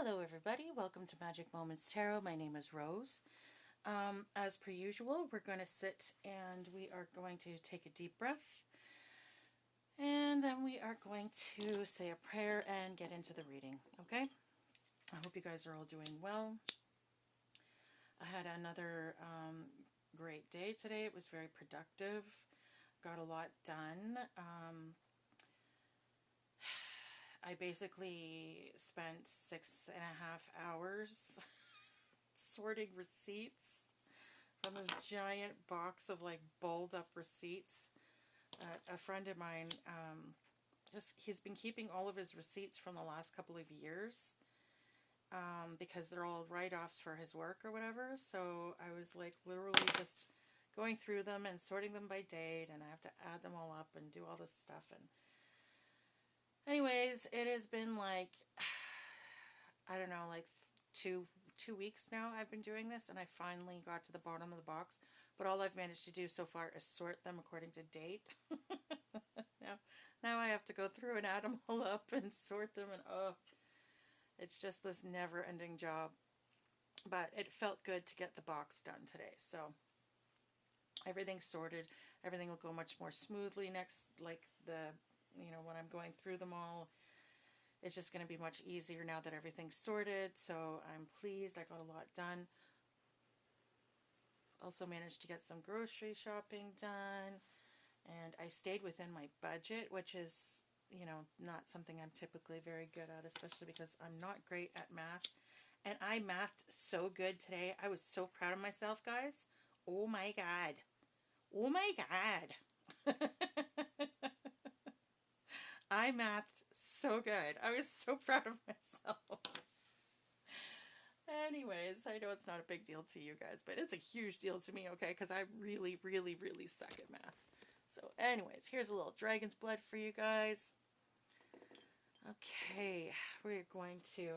Hello everybody, welcome to Magic Moments Tarot. My name is Rose. As per usual, we're going to sit and we are going to take a deep breath. And then we are going to say a prayer and get into the reading, okay? I hope you guys are all doing well. I had another great day today. It was very productive. Got a lot done. I basically spent 6.5 hours sorting receipts from this giant box of like balled up receipts. A friend of mine, he's been keeping all of his receipts from the last couple of years because they're all write-offs for his work or whatever. So I was like literally just going through them and sorting them by date, and I have to add them all up and do all this stuff. And anyways, it has been like, I don't know, like two weeks now I've been doing this, and I finally got to the bottom of the box. But all I've managed to do so far is sort them according to date. now I have to go through and add them all up and sort them, and it's just this never-ending job. But it felt good to get the box done today. So everything's sorted. Everything will go much more smoothly next, like when I'm going through them all. It's just going to be much easier now that everything's sorted, so I'm pleased. I got a lot done. Also managed to get some grocery shopping done, and I stayed within my budget, which is, not something I'm typically very good at, especially because I'm not great at math. And I mathed so good today. I was so proud of myself, guys. Oh my God. Oh my God. I mathed so good. I was so proud of myself. Anyways, I know it's not a big deal to you guys, but it's a huge deal to me, okay? Because I really, really, really suck at math. So anyways, here's a little dragon's blood for you guys. Okay, we're going to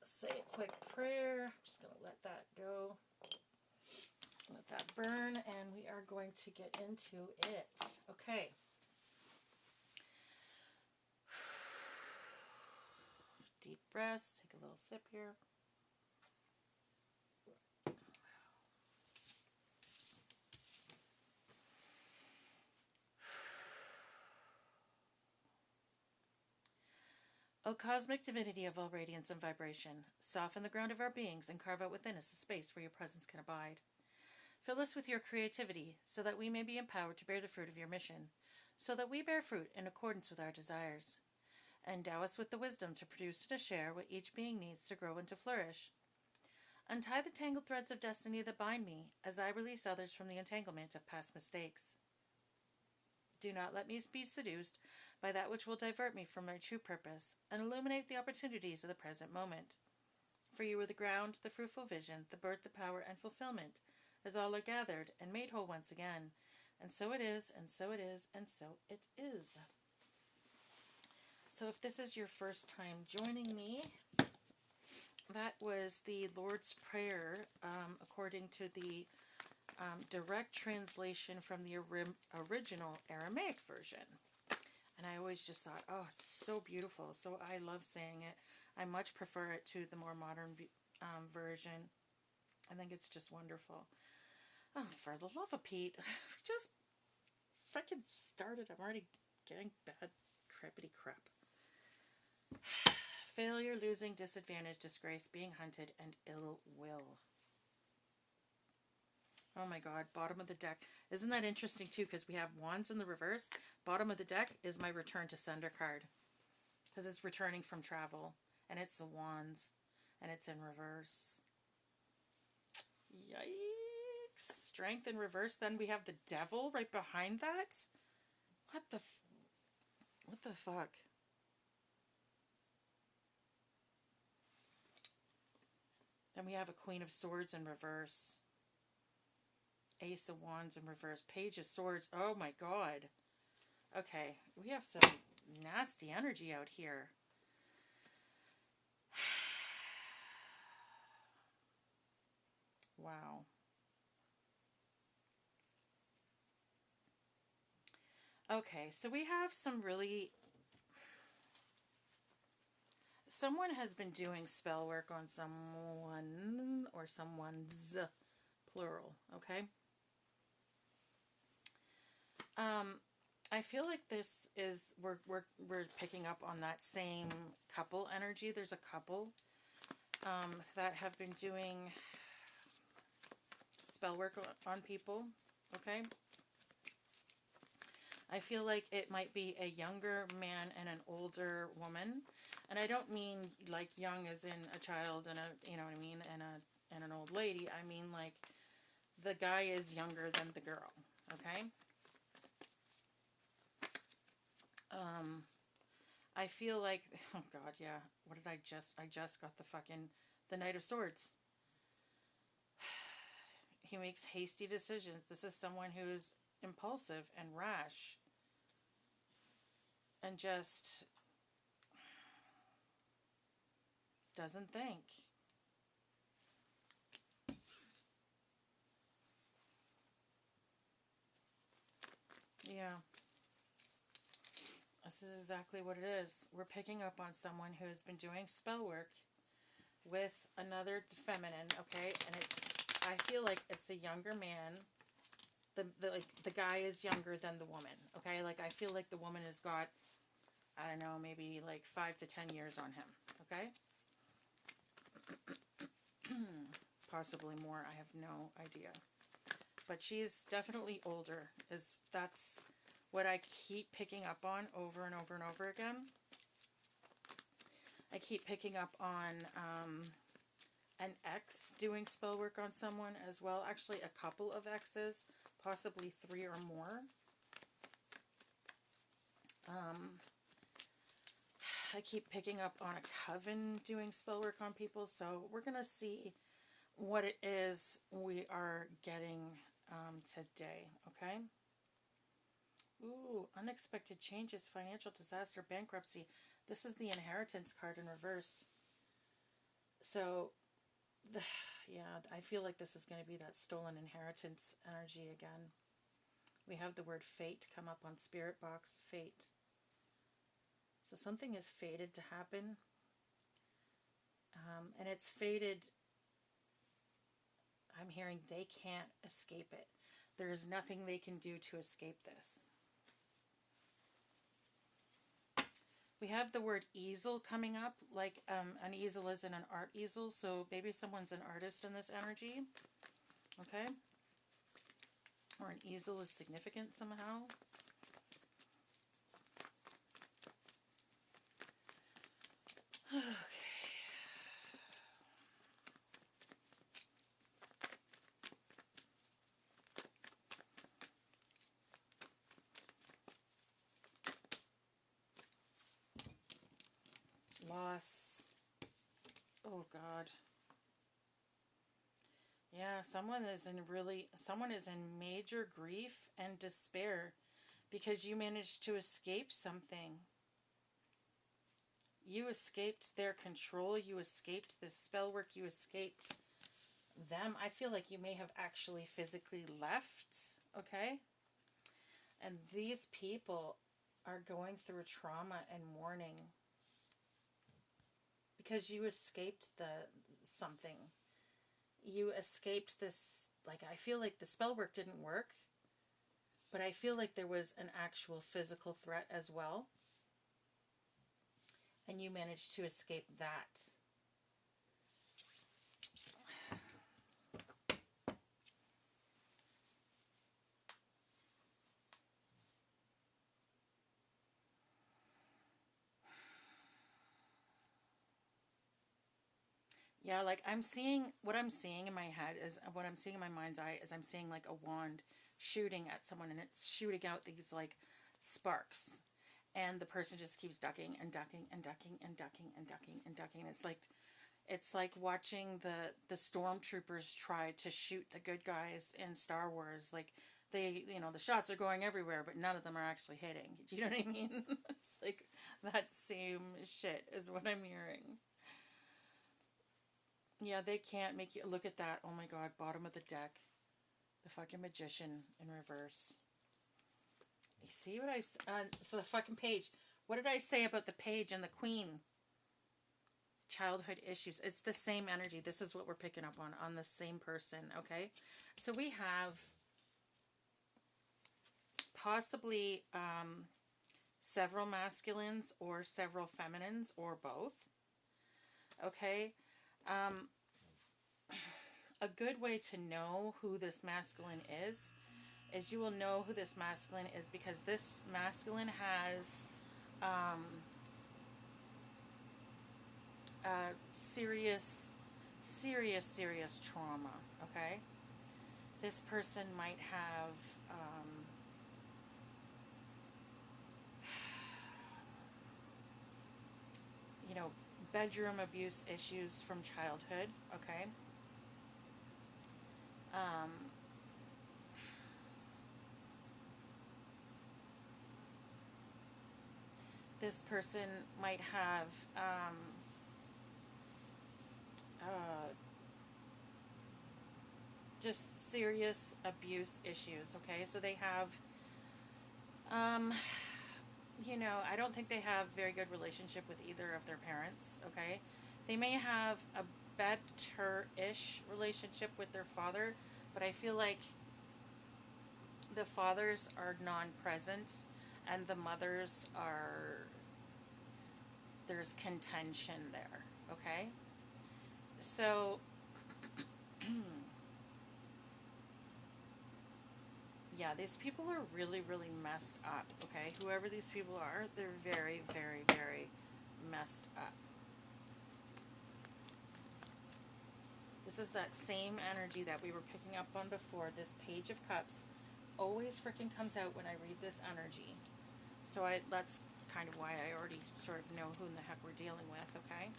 say a quick prayer. I'm just going to let that go. Let that burn, and we are going to get into it. Okay. Deep breaths. Take a little sip here. O cosmic divinity of all radiance and vibration, soften the ground of our beings and carve out within us a space where your presence can abide. Fill us with your creativity so that we may be empowered to bear the fruit of your mission, so that we bear fruit in accordance with our desires. Endow us with the wisdom to produce and to share what each being needs to grow and to flourish. Untie the tangled threads of destiny that bind me as I release others from the entanglement of past mistakes. Do not let me be seduced by that which will divert me from my true purpose and illuminate the opportunities of the present moment. For you are the ground, the fruitful vision, the birth, the power, and fulfillment, as all are gathered and made whole once again. And so it is, and so it is, and so it is. So if this is your first time joining me, that was the Lord's Prayer according to the direct translation from the original Aramaic version. And I always just thought, oh, it's so beautiful. So I love saying it. I much prefer it to the more modern version. I think it's just wonderful. Oh, for the love of Pete, we just freaking started. I'm already getting bad crappity crap. Failure, losing, disadvantage, disgrace, being hunted, and ill will. Oh my God, bottom of the deck. Isn't that interesting too? Because we have wands in the reverse. Bottom of the deck is my return to sender card. Because it's returning from travel. And it's the wands. And it's in reverse. Yikes. Strength in reverse. Then we have the devil right behind that. What the fuck? Then we have a Queen of Swords in reverse. Ace of Wands in reverse. Page of Swords. Oh my God. Okay, we have some nasty energy out here. Wow. Okay, so we have some someone has been doing spell work on someone or someone's plural, okay? I feel like this is we're picking up on that same couple energy. There's a couple that have been doing spell work on people, okay? I feel like it might be a younger man and an older woman. And I don't mean like young as in a child and a, you know what I mean, and an old lady. I mean like the guy is younger than the girl, okay? I feel like, oh God, yeah. What did I just got the Knight of Swords. He makes hasty decisions. This is someone who's impulsive and rash and just doesn't think. Yeah. This is exactly what it is. We're picking up on someone who's been doing spell work with another feminine, okay? And I feel like it's a younger man. The guy is younger than the woman, okay? Like I feel like the woman has got, I don't know, maybe like 5 to 10 years on him, okay? Possibly more, I have no idea. But she's definitely older. That's what I keep picking up on over and over and over again. I keep picking up on an ex doing spell work on someone as well. Actually, a couple of exes, possibly 3 or more. I keep picking up on a coven doing spell work on people. So we're going to see what it is we are getting today, okay? Ooh, unexpected changes, financial disaster, bankruptcy. This is the inheritance card in reverse. So, yeah, I feel like this is going to be that stolen inheritance energy again. We have the word fate come up on Spirit Box, fate. So something is fated to happen. And it's fated, I'm hearing they can't escape it. There's nothing they can do to escape this. We have the word easel coming up, like an easel is in an art easel, so maybe someone's an artist in this energy, okay? Or an easel is significant somehow. Okay. Loss. Oh God. Yeah, someone is in major grief and despair because you managed to escape something. You escaped their control, you escaped this spell work, you escaped them. I feel like you may have actually physically left, okay? And these people are going through trauma and mourning because you escaped something. You escaped this, like, I feel like the spell work didn't work, but I feel like there was an actual physical threat as well. And you managed to escape that. Yeah, like what I'm seeing in my head is, what I'm seeing in my mind's eye is I'm seeing like a wand shooting at someone and it's shooting out these like sparks. And the person just keeps ducking and ducking and ducking and ducking and ducking and ducking. It's like watching the stormtroopers try to shoot the good guys in Star Wars. Like the shots are going everywhere, but none of them are actually hitting. Do you know what I mean? It's like that same shit is what I'm hearing. Yeah, they can't make you look at that. Oh my God, bottom of the deck, the fucking magician in reverse. You see what I for the fucking page? What did I say about the page and the queen? childhood issues. It's the same energy. This is what we're picking up on the same person, okay? So we have possibly several masculines or several feminines or both, okay? A good way to know who this masculine is you will know who this masculine is because this masculine has serious trauma, okay? This person might have you know, bedroom abuse issues from childhood, okay? This person might have uh, just serious abuse issues, okay? So they have, I don't think they have very good relationship with either of their parents, okay? They may have a better-ish relationship with their father, but I feel like the fathers are non-present and the mothers are, there's contention there, okay? So yeah, these people are really, really messed up, okay? Whoever these people are, they're very, very, very messed up. This is that same energy that we were picking up on before. This Page of Cups always freaking comes out when I read this energy. So that's kind of why I already sort of know who in the heck we're dealing with, okay?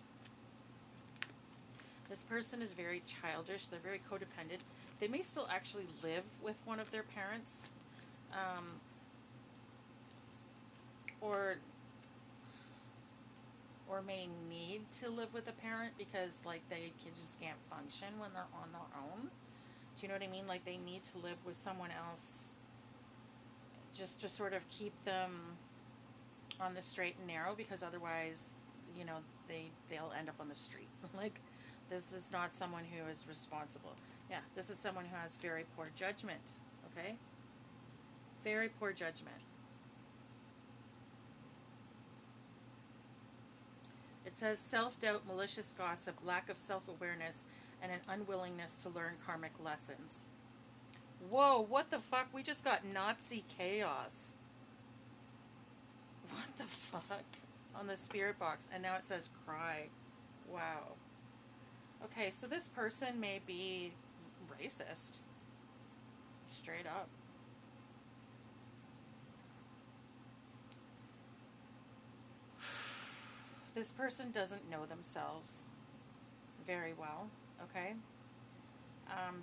This person is very childish. They're very codependent. They may still actually live with one of their parents, or may need to live with a parent because like they just can't function when they're on their own. Do you know what I mean? Like they need to live with someone else just to sort of keep them on the straight and narrow because otherwise, they'll end up on the street. Like this is not someone who is responsible. Yeah, this is someone who has very poor judgment, okay? Very poor judgment. It says self-doubt, malicious gossip, lack of self-awareness, and an unwillingness to learn karmic lessons. Whoa, what the fuck? We just got Nazi chaos. What the fuck? On the spirit box. And now it says cry. Wow. Okay, so this person may be racist. Straight up. This person doesn't know themselves very well, okay?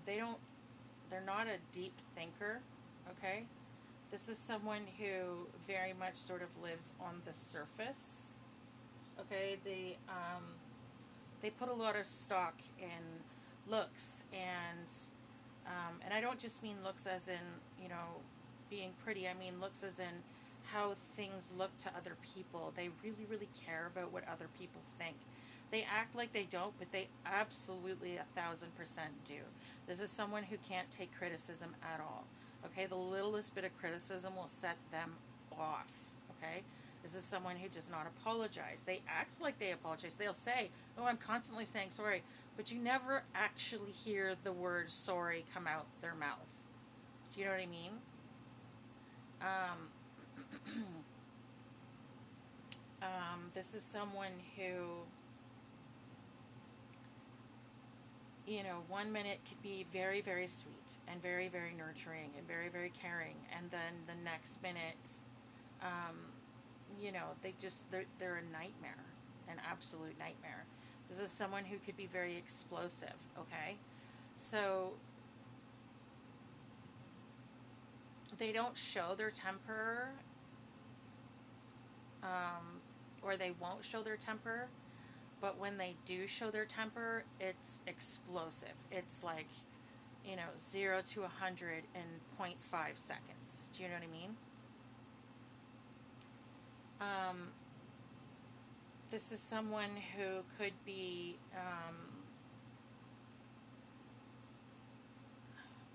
They're not a deep thinker, okay? This is someone who very much sort of lives on the surface, okay? They put a lot of stock in looks and I don't just mean looks as in, being pretty. I mean looks as in how things look to other people. They really, really care about what other people think. They act like they don't, but they absolutely 1,000% do. This is someone who can't take criticism at all. Okay, the littlest bit of criticism will set them off. Okay, this is someone who does not apologize. They act like they apologize. They'll say, "Oh, I'm constantly saying sorry," but you never actually hear the word sorry come out their mouth. Do you know what I mean? This is someone who, 1 minute could be very, very sweet and very, very nurturing and very, very caring, and then the next minute, they're a nightmare, an absolute nightmare. This is someone who could be very explosive, okay? So they don't show their temper, or they won't show their temper, but when they do show their temper, it's explosive. It's like, 0 to 100 in 0.5 seconds. Do you know what I mean? This is someone who could be,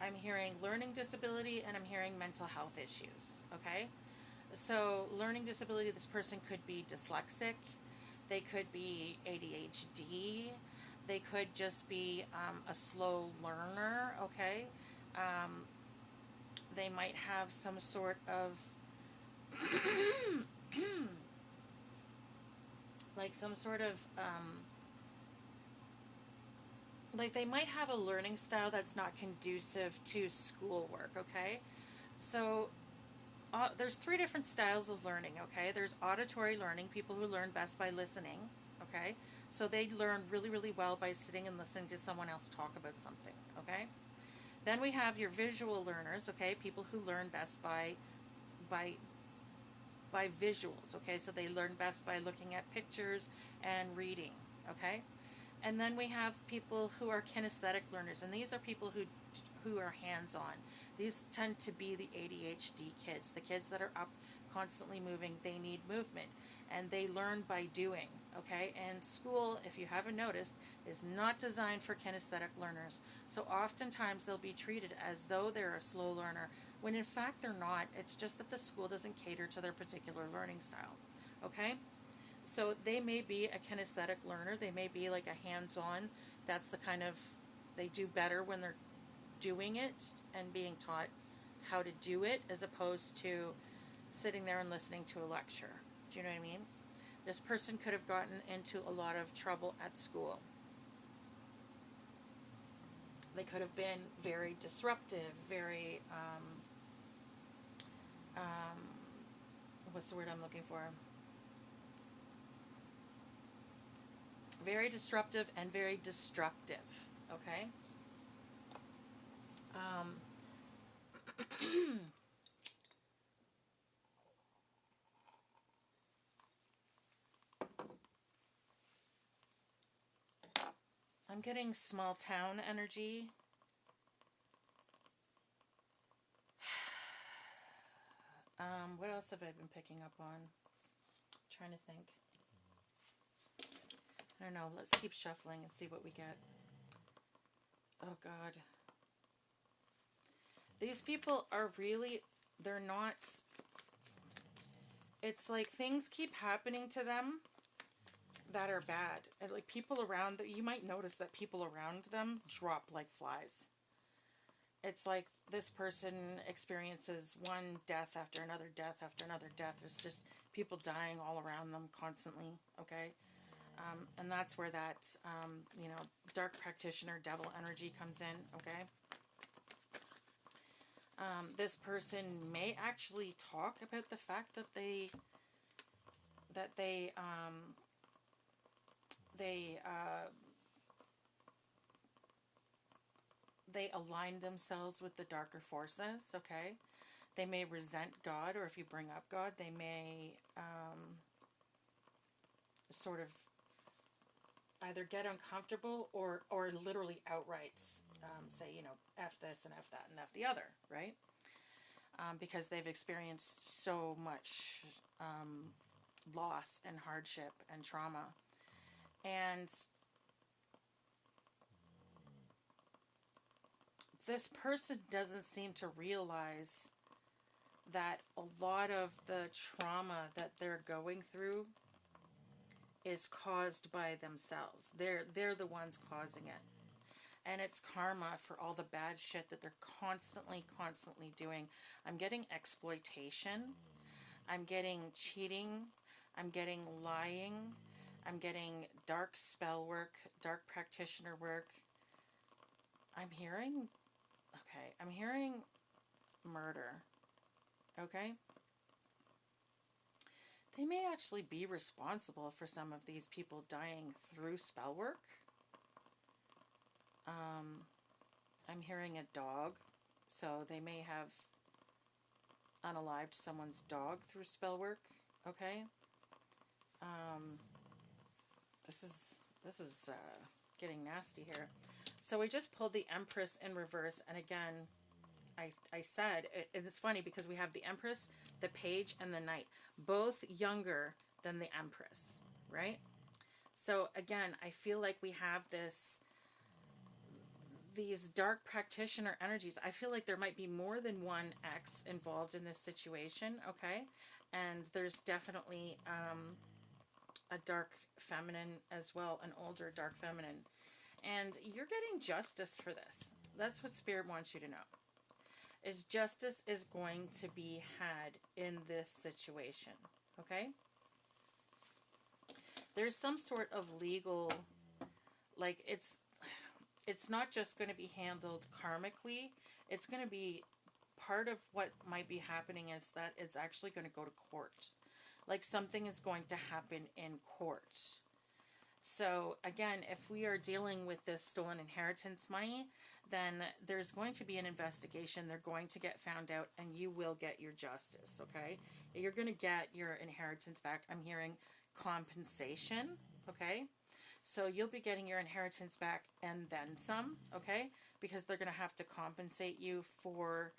I'm hearing learning disability and I'm hearing mental health issues, okay? So, learning disability, this person could be dyslexic, they could be ADHD, they could just be a slow learner, okay? Um, they might have some sort of, like, some sort of, like, they might have a learning style that's not conducive to schoolwork, okay? So, there's three different styles of learning, okay? There's auditory learning, people who learn best by listening, okay? So they learn really, really well by sitting and listening to someone else talk about something, okay? Then we have your visual learners, okay? People who learn best by by visuals, okay? So they learn best by looking at pictures and reading, okay? And then we have people who are kinesthetic learners, and these are people who are hands-on. These tend to be the ADHD kids, the kids that are up constantly moving. They need movement, and they learn by doing. Okay, and school, if you haven't noticed, is not designed for kinesthetic learners. So oftentimes they'll be treated as though they're a slow learner, when in fact they're not. It's just that the school doesn't cater to their particular learning style. Okay, so they may be a kinesthetic learner, they may be like a hands-on. That's the kind of, they do better when they're doing it and being taught how to do it, as opposed to sitting there and listening to a lecture. Do you know what I mean? This person could have gotten into a lot of trouble at school. They could have been very disruptive, very um, what's the word I'm looking for, very disruptive and very destructive, okay? Um, I'm getting small town energy. What else have I been picking up on? I'm trying to think. I don't know. Let's keep shuffling and see what we get. Oh, God. These people are really, they're not, it's like things keep happening to them that are bad. And like people around, you might notice that people around them drop like flies. It's like this person experiences one death after another death after another death. There's just people dying all around them constantly, okay? And that's where that, dark practitioner devil energy comes in, okay? This person may actually talk about the fact that they they align themselves with the darker forces, okay? They may resent God, or if you bring up God, they may sort of either get uncomfortable or literally outright say, F this and F that and F the other, right? Because they've experienced so much loss and hardship and trauma. And this person doesn't seem to realize that a lot of the trauma that they're going through is caused by themselves. They're the ones causing it. And it's karma for all the bad shit that they're constantly doing. I'm getting exploitation. I'm getting cheating. I'm getting lying. I'm getting dark spell work, dark practitioner work. I'm hearing murder. Okay? They may actually be responsible for some of these people dying through spell work. I'm hearing a dog, so they may have unalived someone's dog through spell work. Okay? This is getting nasty here. So we just pulled the Empress in reverse, and again, I said, it's funny because we have the Empress, the Page, and the Knight, both younger than the Empress, right? So again, I feel like we have these dark practitioner energies. I feel like there might be more than one ex involved in this situation, okay? And there's definitely a dark feminine as well, an older dark feminine. And you're getting justice for this. That's what Spirit wants you to know. Is justice is going to be had in this situation, okay? There's some sort of legal, like it's not just going to be handled karmically. It's going to be part of what might be happening is that it's actually going to go to court. Like something is going to happen in court. So again, if we are dealing with this stolen inheritance money, then there's going to be an investigation. They're going to get found out and you will get your justice, okay? You're going to get your inheritance back. I'm hearing compensation, okay? So you'll be getting your inheritance back and then some, okay? Because they're going to have to compensate you for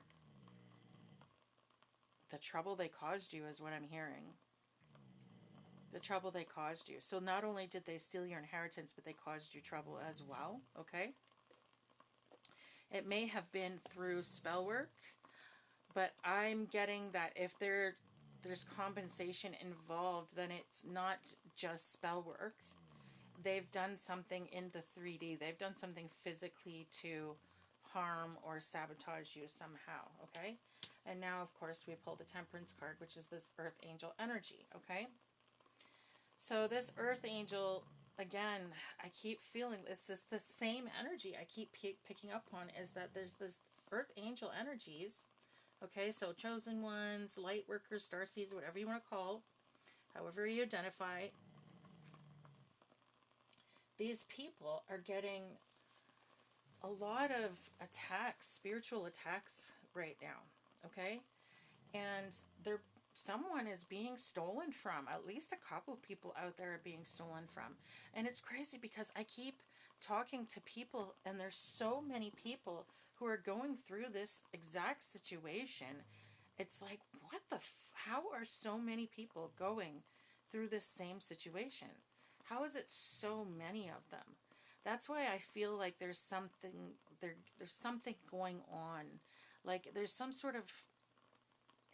the trouble they caused you is what I'm hearing. The trouble they caused you. So not only did they steal your inheritance, but they caused you trouble as well, okay? It may have been through spell work, but I'm getting that if there's compensation involved, then it's not just spell work. They've done something in the 3D. They've done something physically to harm or sabotage you somehow, okay? And now, of course, we pull the Temperance card, which is this Earth Angel energy, okay? So this Earth Angel, again, I keep feeling this is the same energy I keep picking up on, is that there's this Earth Angel energies, okay? So chosen ones, light workers, starseeds, whatever you want to call, however you identify. These people are getting a lot of attacks, spiritual attacks right now, okay? And someone is being stolen from. At least a couple of people out there are being stolen from. And it's crazy because I keep talking to people and there's so many people who are going through this exact situation. It's like, how are so many people going through this same situation? How is it so many of them? That's why I feel like there's something going on. Like there's some sort of,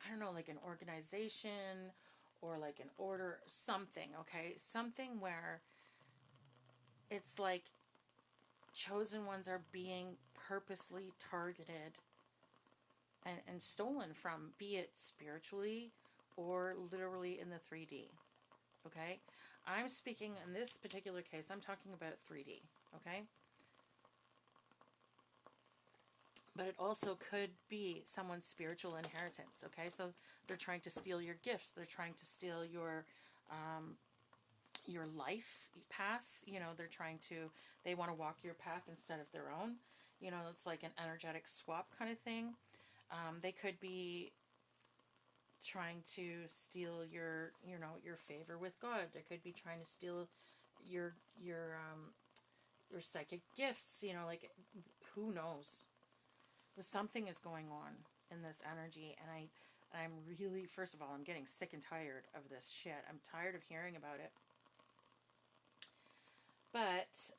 I don't know, like an organization or like an order, something, okay? Something where it's like chosen ones are being purposely targeted and stolen from, be it spiritually or literally in the 3D, okay? I'm speaking in this particular case, I'm talking about 3D, okay? But it also could be someone's spiritual inheritance, okay? So they're trying to steal your gifts. They're trying to steal your life path. You know, they want to walk your path instead of their own. You know, it's like an energetic swap kind of thing. They could be trying to steal your favor with God. They could be trying to steal your psychic gifts. You know, like who knows? But something is going on in this energy, and I'm really, first of all, I'm getting sick and tired of this shit. I'm tired of hearing about it. But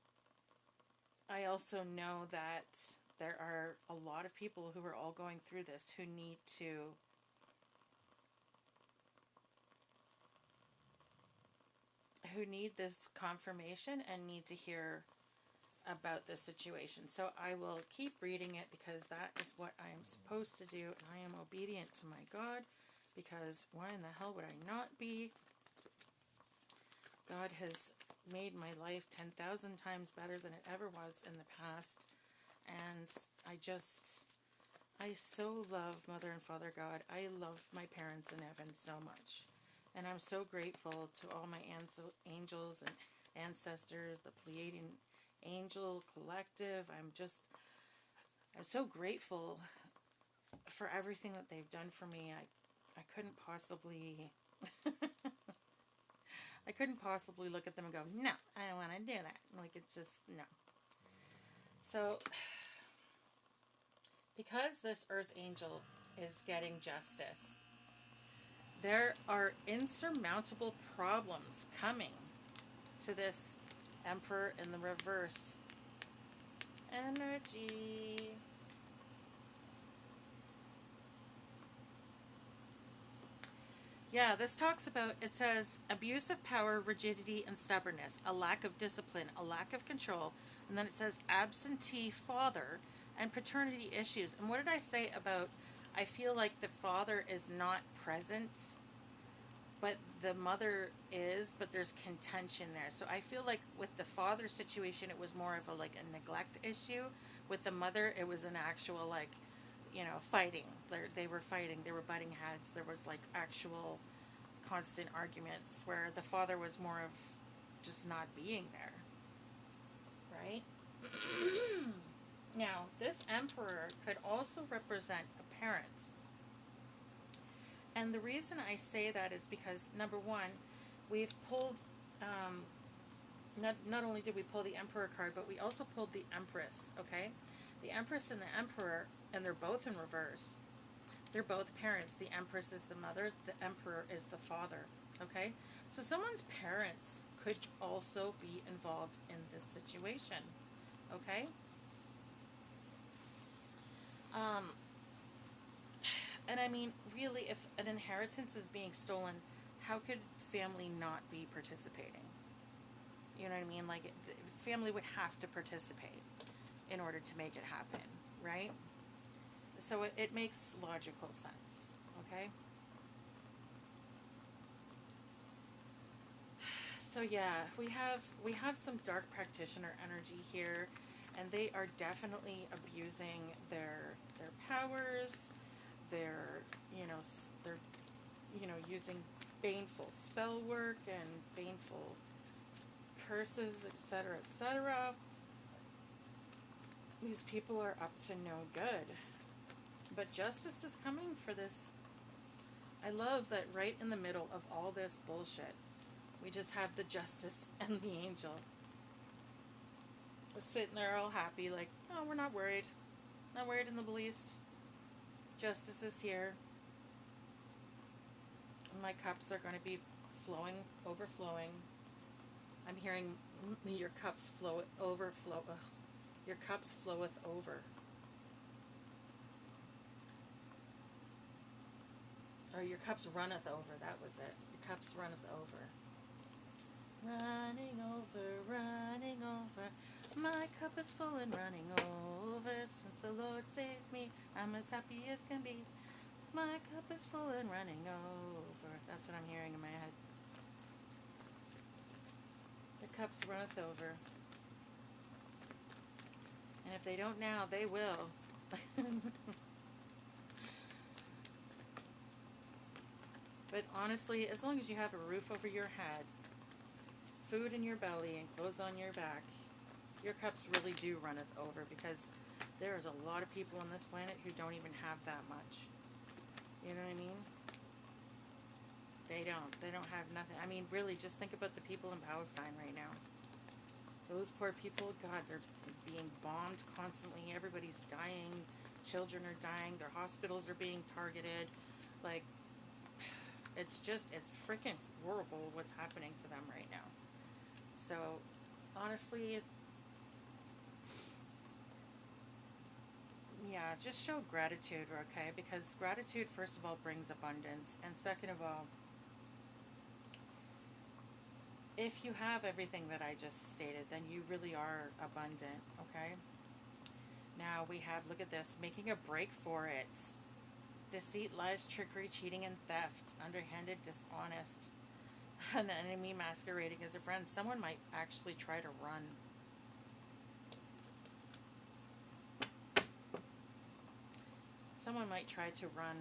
I also know that there are a lot of people who are all going through this who need this confirmation and need to hear about this situation. So I will keep reading it because that is what I am supposed to do, and I am obedient to my God, because why in the hell would I not be? God has made my life 10,000 times better than it ever was in the past, and I so love Mother and Father God. I love my parents in heaven so much, and I'm so grateful to all my angels and ancestors, the Pleiadian Angel Collective. I'm so grateful for everything that they've done for me. I couldn't possibly I couldn't possibly look at them and go, no, I don't want to do that. Like, it's just, no. So, because this Earth Angel is getting justice, there are insurmountable problems coming to this Emperor in the reverse energy. Yeah, this talks about, it says, abuse of power, rigidity, and stubbornness, a lack of discipline, a lack of control, and then it says absentee father and paternity issues. And what did I say about, I feel like the father is not present, but the mother is, but there's contention there. So I feel like with the father situation, it was more of a like a neglect issue. With the mother, it was an actual like, fighting. They were fighting. They were butting heads. There was like actual constant arguments where the father was more of just not being there. Right? Now, this emperor could also represent a parent. And the reason I say that is because, number one, we've pulled, not only did we pull the Emperor card, but we also pulled the Empress, okay? The Empress and the Emperor, and they're both in reverse. They're both parents. The Empress is the mother, the Emperor is the father, okay? So someone's parents could also be involved in this situation, okay? And I mean, really, if an inheritance is being stolen, how could family not be participating? You know what I mean? Like, family would have to participate in order to make it happen, right? So it makes logical sense, okay? So yeah, we have some dark practitioner energy here, and they are definitely abusing their powers. They're using baneful spell work and baneful curses, etc., etc. These people are up to no good. But justice is coming for this. I love that right in the middle of all this bullshit, we just have the justice and the angel. We're sitting there all happy, like, oh, we're not worried. Not worried in the least. Justice is here. My cups are going to be overflowing. I'm hearing your cups overflow. Ugh. Your cups floweth over. Or your cups runneth over. That was it. Your cups runneth over. Running over, running over. My cup is full and running over. Since the Lord saved me, I'm as happy as can be. My cup is full and running over. That's what I'm hearing in my head. Your cups runneth over. And if they don't now, they will. But honestly, as long as you have a roof over your head, food in your belly, and clothes on your back, your cups really do runneth over, because there is a lot of people on this planet who don't even have that much. You know what I mean? They don't have nothing. I mean, really, just think about the people in Palestine right now. Those poor people, God, they're being bombed constantly. Everybody's dying. Children are dying. Their hospitals are being targeted. Like, it's freaking horrible what's happening to them right now. So, honestly, yeah, just show gratitude, okay? Because gratitude, first of all, brings abundance. And second of all, if you have everything that I just stated, then you really are abundant, okay? Now we have, look at this, making a break for it. Deceit, lies, trickery, cheating, and theft. Underhanded, dishonest. An enemy masquerading as a friend. Someone might actually try to run. Someone might try to run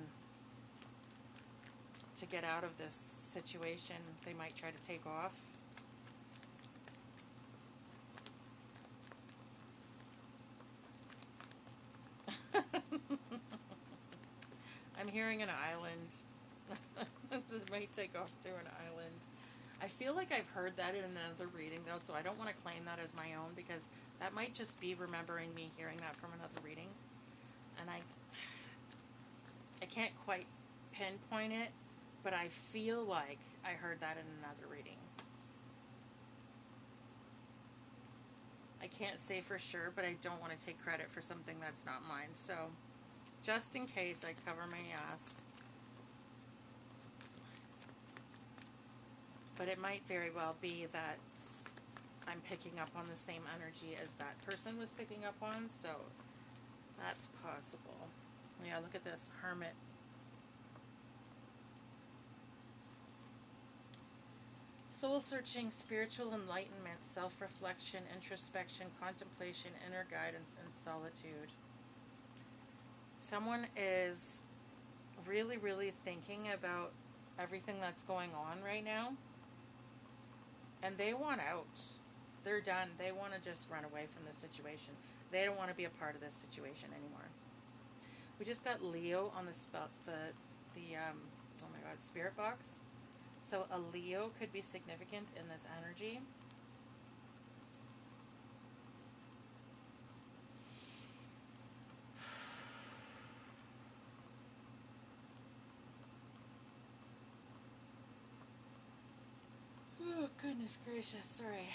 to get out of this situation. They might try to take off. I'm hearing an island. It might take off to an island. I feel like I've heard that in another reading, though, so I don't want to claim that as my own, because that might just be remembering me hearing that from another reading. And I can't quite pinpoint it, but I feel like I heard that in another reading. can't say for sure, but I don't want to take credit for something that's not mine. So, just in case, I cover my ass. But it might very well be that I'm picking up on the same energy as that person was picking up on, so that's possible. Yeah, look at this, Hermit. Soul-searching, spiritual enlightenment, self-reflection, introspection, contemplation, inner guidance, and solitude. Someone is really, really thinking about everything that's going on right now, and they want out. They're done. They want to just run away from the situation. They don't want to be a part of this situation anymore. We just got Leo on the oh my god, spirit box. So a Leo could be significant in this energy. Oh, goodness gracious, sorry.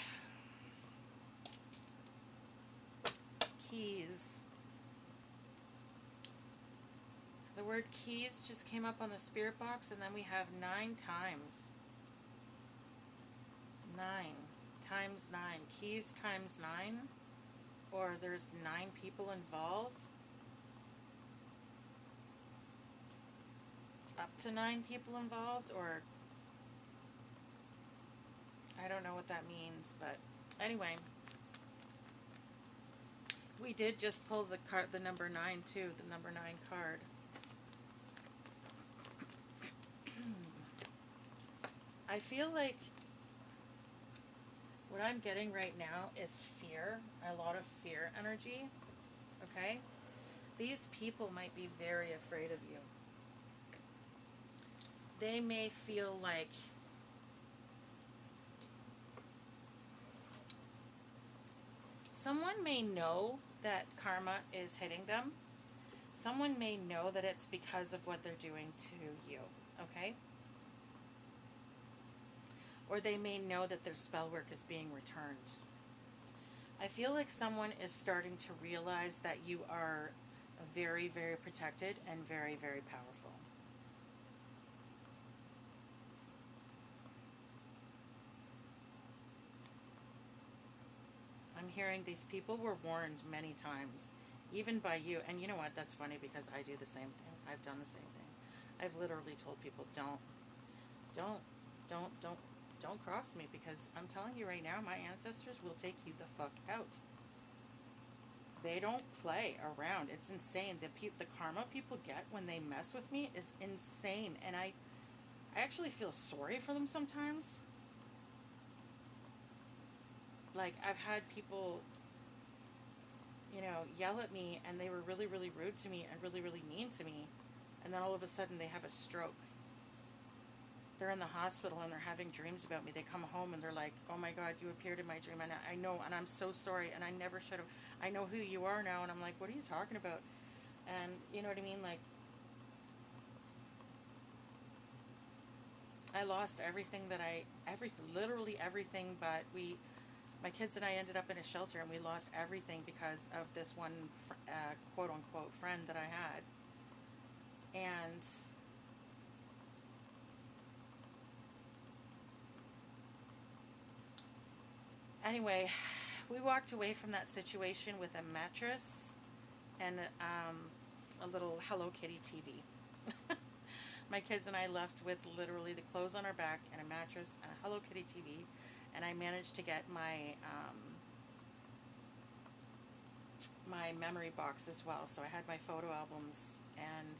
Keys. The word keys just came up on the spirit box, and then we have 9 times. 9 times 9. Keys times 9. Or there's 9 people involved. Up to 9 people involved, or I don't know what that means, but anyway. We did just pull the card, the number 9 too, the number 9 card. I feel like what I'm getting right now is fear, a lot of fear energy, okay? These people might be very afraid of you. They may feel like someone may know that karma is hitting them. Someone may know that it's because of what they're doing to you, okay? Or they may know that their spell work is being returned. I feel like someone is starting to realize that you are very, very protected and very, very powerful. I'm hearing these people were warned many times, even by you. And you know what? That's funny because I do the same thing. I've done the same thing. I've literally told people, don't cross me, because I'm telling you right now, my ancestors will take you the fuck out. They don't play around. It's insane. The karma people get when they mess with me is insane. And I actually feel sorry for them sometimes. Like, I've had people, yell at me, and they were really, really rude to me and really, really mean to me. And then all of a sudden they have a stroke. They're in the hospital and they're having dreams about me. They come home and they're like, oh my God, you appeared in my dream. And I know, and I'm so sorry, and I never should have. I know who you are now. And I'm like, what are you talking about? And you know what I mean? Like, I lost everything literally everything, but my kids and I ended up in a shelter, and we lost everything because of this one quote unquote friend that I had. And anyway, we walked away from that situation with a mattress and a little Hello Kitty TV. My kids and I left with literally the clothes on our back and a mattress and a Hello Kitty TV, and I managed to get my my memory box as well. So I had my photo albums and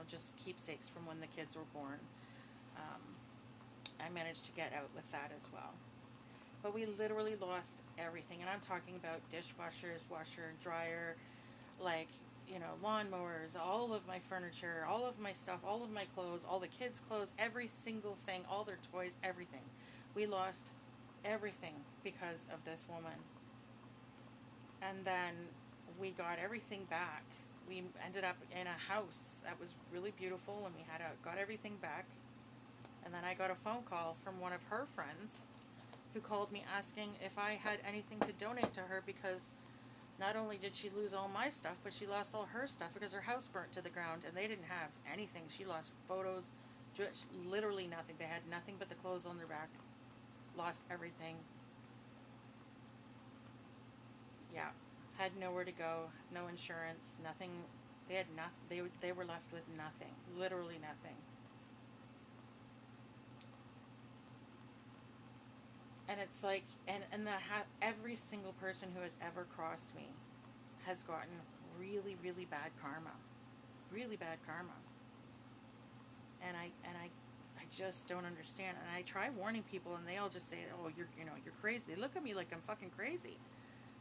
just keepsakes from when the kids were born. I managed to get out with that as well. But we literally lost everything, and I'm talking about dishwashers, washer, dryer, like, lawnmowers, all of my furniture, all of my stuff, all of my clothes, all the kids' clothes, every single thing, all their toys, everything. We lost everything because of this woman. And then we got everything back. We ended up in a house that was really beautiful, and we got everything back. And then I got a phone call from one of her friends who called me asking if I had anything to donate to her, because not only did she lose all my stuff, but she lost all her stuff because her house burnt to the ground and they didn't have anything. She lost photos, literally nothing. They had nothing but the clothes on their back. Lost everything. Yeah. Had nowhere to go, no insurance, nothing. They had nothing. They were left with nothing. Literally nothing. And it's like, and every single person who has ever crossed me has gotten really, really bad karma. Really bad karma. And I just don't understand. And I try warning people, and they all just say, "Oh, you're crazy." They look at me like I'm fucking crazy.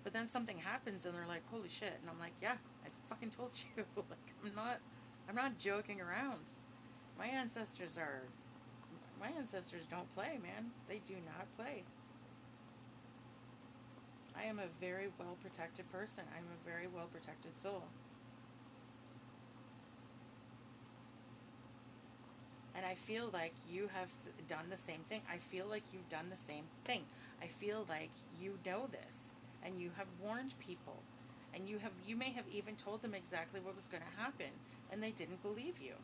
But then something happens, and they're like, "Holy shit!" And I'm like, "Yeah, I fucking told you." Like, I'm not joking around. My ancestors are, my ancestors don't play, man. They do not play. I am a very well protected person. I'm a very well protected soul. And I feel like you have done the same thing. I feel like you've done the same thing. I feel like you know this and you have warned people. And you may have even told them exactly what was going to happen and they didn't believe you.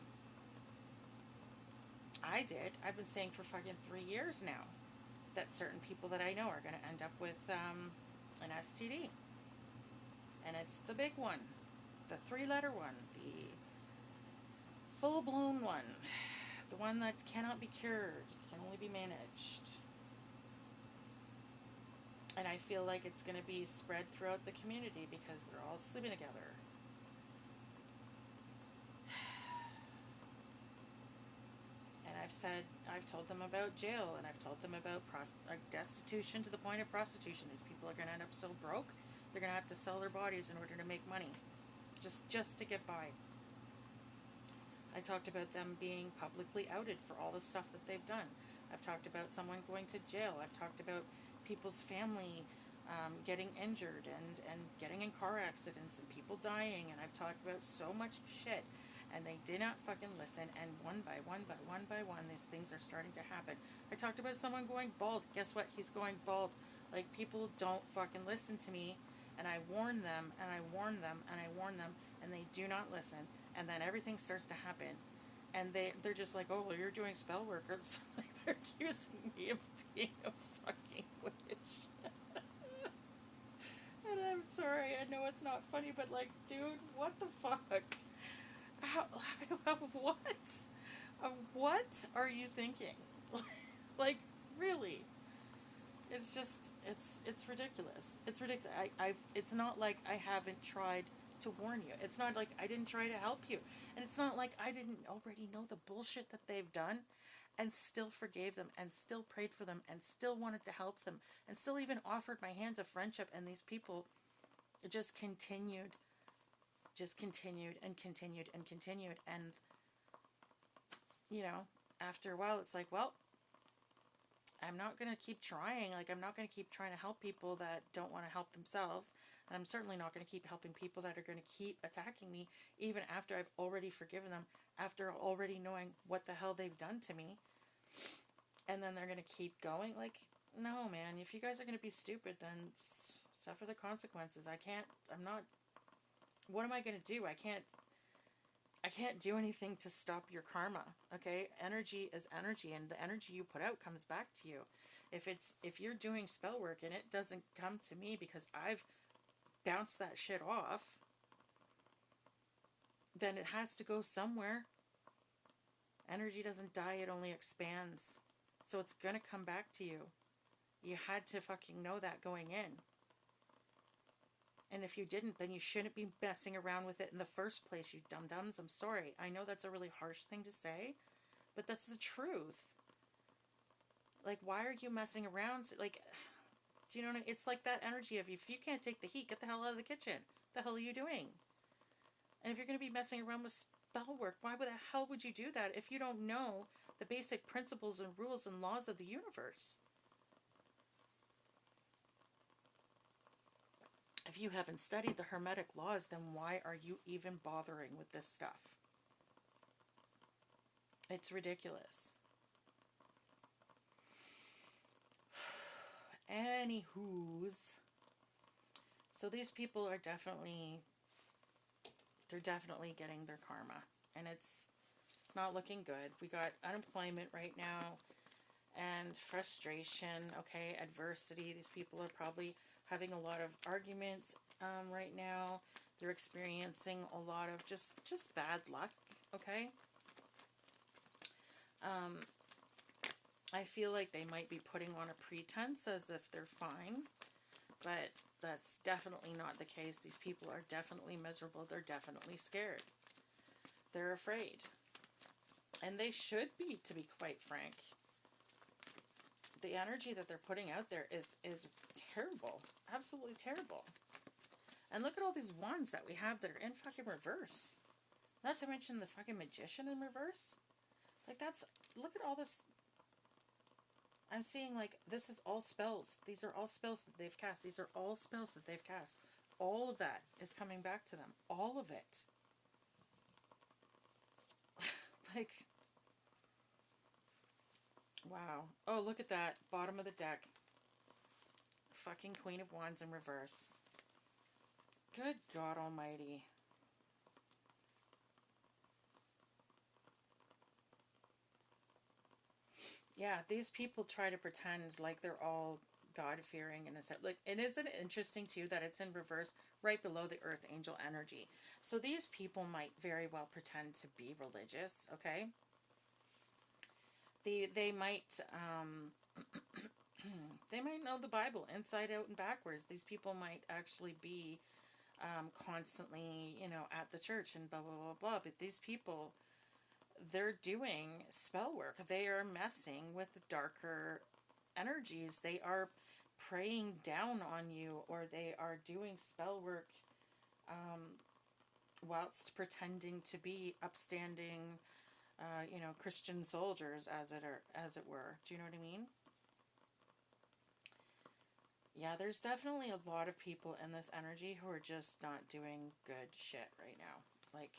I did. I've been saying for fucking 3 years now that certain people that I know are going to end up with an STD. And it's the big one, the 3-letter one, the full blown one, the one that cannot be cured, can only be managed. And I feel like it's going to be spread throughout the community because they're all sleeping together. And I've told them about jail, and I've told them about destitution to the point of prostitution. These people are going to end up so broke, they're going to have to sell their bodies in order to make money, just to get by. I talked about them being publicly outed for all the stuff that they've done. I've talked about someone going to jail. I've talked about people's family getting injured and getting in car accidents and people dying. And I've talked about so much shit. And they did not fucking listen. And one by one, these things are starting to happen. I talked about someone going bald. Guess what? He's going bald. Like, people don't fucking listen to me. And I warn them, and I warn them, and I warn them, and they do not listen. And then everything starts to happen. And they're just like, "Oh, well, you're doing spell work," or something. Like, they're accusing me of being a fucking witch. And I'm sorry, I know it's not funny, but like, dude, what the fuck? How, what? What are you thinking? Like, really? It's just, it's ridiculous. It's ridiculous. It's not like I haven't tried to warn you. It's not like I didn't try to help you. And it's not like I didn't already know the bullshit that they've done and still forgave them and still prayed for them and still wanted to help them and still even offered my hands of friendship, and these people just continued, and continued and continued. And, after a while it's like, well, I'm not going to keep trying. Like, I'm not going to keep trying to help people that don't want to help themselves. And I'm certainly not going to keep helping people that are going to keep attacking me, even after I've already forgiven them, after already knowing what the hell they've done to me. And then they're going to keep going. Like, no, man. If you guys are going to be stupid, then suffer the consequences. I'm not. What am I going to do? I can't do anything to stop your karma, okay? Energy is energy, and the energy you put out comes back to you. If you're doing spell work and it doesn't come to me because I've bounced that shit off, then it has to go somewhere. Energy doesn't die, it only expands. So it's gonna come back to you. You had to fucking know that going in. And if you didn't, then you shouldn't be messing around with it in the first place, you dum-dums. I'm sorry. I know that's a really harsh thing to say, but that's the truth. Like, why are you messing around? Like, do you know what I mean? It's like that energy of, if you can't take the heat, get the hell out of the kitchen. What the hell are you doing? And if you're going to be messing around with spell work, why the hell would you do that if you don't know the basic principles and rules and laws of the universe? If you haven't studied the Hermetic laws, then why are you even bothering with this stuff? It's ridiculous. Anywho's, so these people are definitely, they're definitely getting their karma, and it's not looking good. We got unemployment right now and frustration. Okay, adversity. These people are probably having a lot of arguments right now. They're experiencing a lot of just bad luck. Okay. I feel like they might be putting on a pretense as if they're fine, but that's definitely not the case. These people are definitely miserable. They're definitely scared. They're afraid. And they should be, to be quite frank. The energy that they're putting out there is terrible. Absolutely terrible. And look at all these wands that we have that are in fucking reverse. Not to mention the fucking magician in reverse. Like, that's, look at all this. I'm seeing, like, this is all spells. These are all spells that they've cast. These are all spells that they've cast. All of that is coming back to them. All of it. Like, wow. Oh, look at that. Bottom of the deck. Fucking Queen of Wands in reverse. Good God almighty. Yeah, these people try to pretend like they're all God-fearing and like, and isn't it interesting too that it's in reverse right below the Earth Angel energy? So these people might very well pretend to be religious, okay? They might they might know the Bible inside out and backwards. These people might actually be constantly, you know, at the church and blah blah blah blah. But these people, they're doing spell work. They are messing with the darker energies. They are praying down on you, or they are doing spell work whilst pretending to be upstanding, you know, Christian soldiers, as it were. Do you know what I mean? Yeah, there's definitely a lot of people in this energy who are just not doing good shit right now. Like,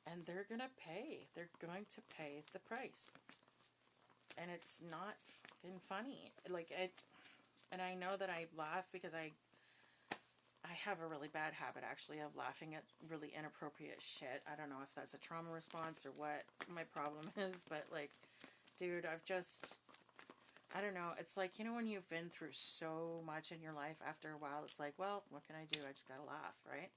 and they're gonna pay. They're going to pay the price. And it's not fucking funny. Like, and I know that I laugh because I have a really bad habit, actually, of laughing at really inappropriate shit. I don't know if that's a trauma response or what my problem is, but, like, dude, I don't know. It's like, you know, when you've been through so much in your life, after a while, it's like, well, what can I do? I just gotta laugh, right?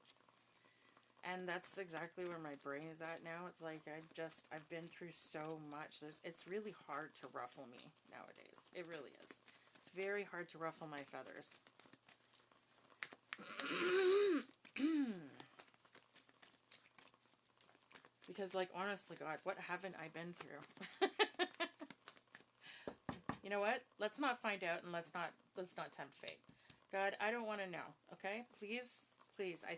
And that's exactly where my brain is at now. It's like, I've been through so much. It's really hard to ruffle me nowadays. It really is. It's very hard to ruffle my feathers. Because, like, honestly, God, what haven't I been through? You know what? Let's not find out, and let's not tempt fate. God, I don't want to know. Okay, please, please. I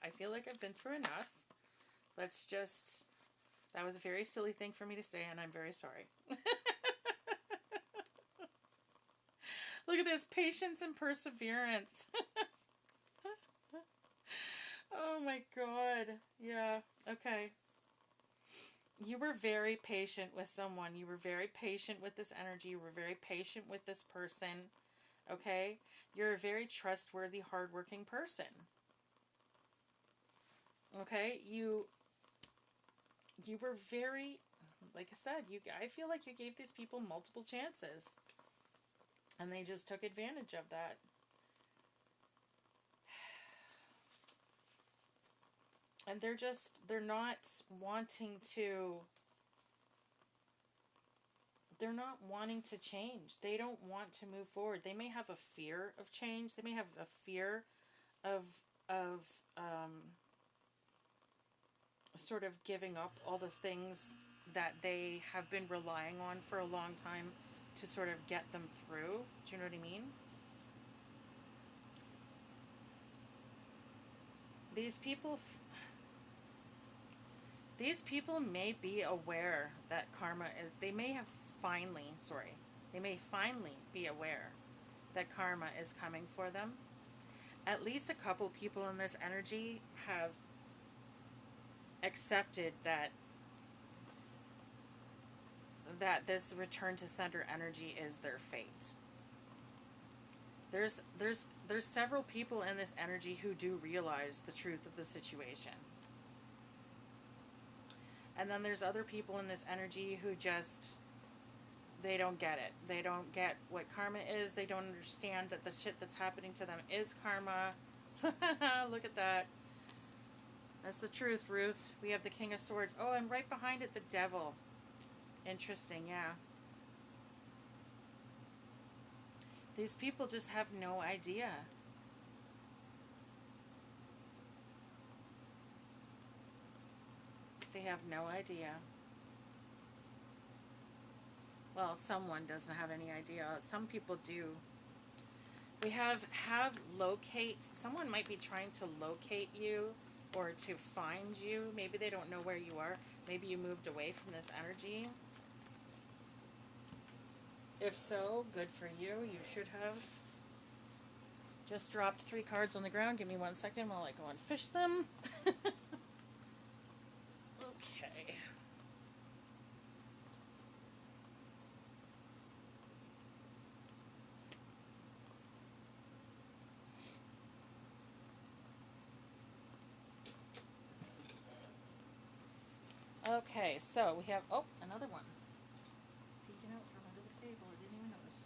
feel like I've been through enough. Let's just. That was a very silly thing for me to say, and I'm very sorry. Look at this, patience and perseverance. Oh my God. Yeah. Okay. You were very patient with someone. You were very patient with this energy. You were very patient with this person. Okay? You're a very trustworthy, hardworking person. Okay? You were very, like I said, I feel like you gave these people multiple chances. And they just took advantage of that. And they're not wanting to they're not wanting to change. They don't want to move forward. They may have a fear of change. They may have a fear of of sort of giving up all the things that they have been relying on for a long time to sort of get them through. Do you know what I mean? These people these people may be aware that karma is they may finally be aware that karma is coming for them. At least a couple people in this energy have accepted that this return to center energy is their fate. There's several people in this energy who do realize the truth of the situation. And then there's other people in this energy who just, they don't get it. They don't get what karma is. They don't understand that the shit that's happening to them is karma. Look at that. That's the truth, Ruth. We have the King of Swords. Oh, and right behind it, the Devil. Interesting, yeah. These people just have no idea. They have no idea. Well, someone doesn't have any idea. Some people do. We have locate. Someone might be trying to locate you or to find you. Maybe they don't know where you are. Maybe you moved away from this energy. If so, good for you. You should have. Just dropped 3 cards on the ground. Give me 1 second while I go and fish them. Okay. Okay, so we have, oh, another one. Peeking out from under the table. I didn't even notice.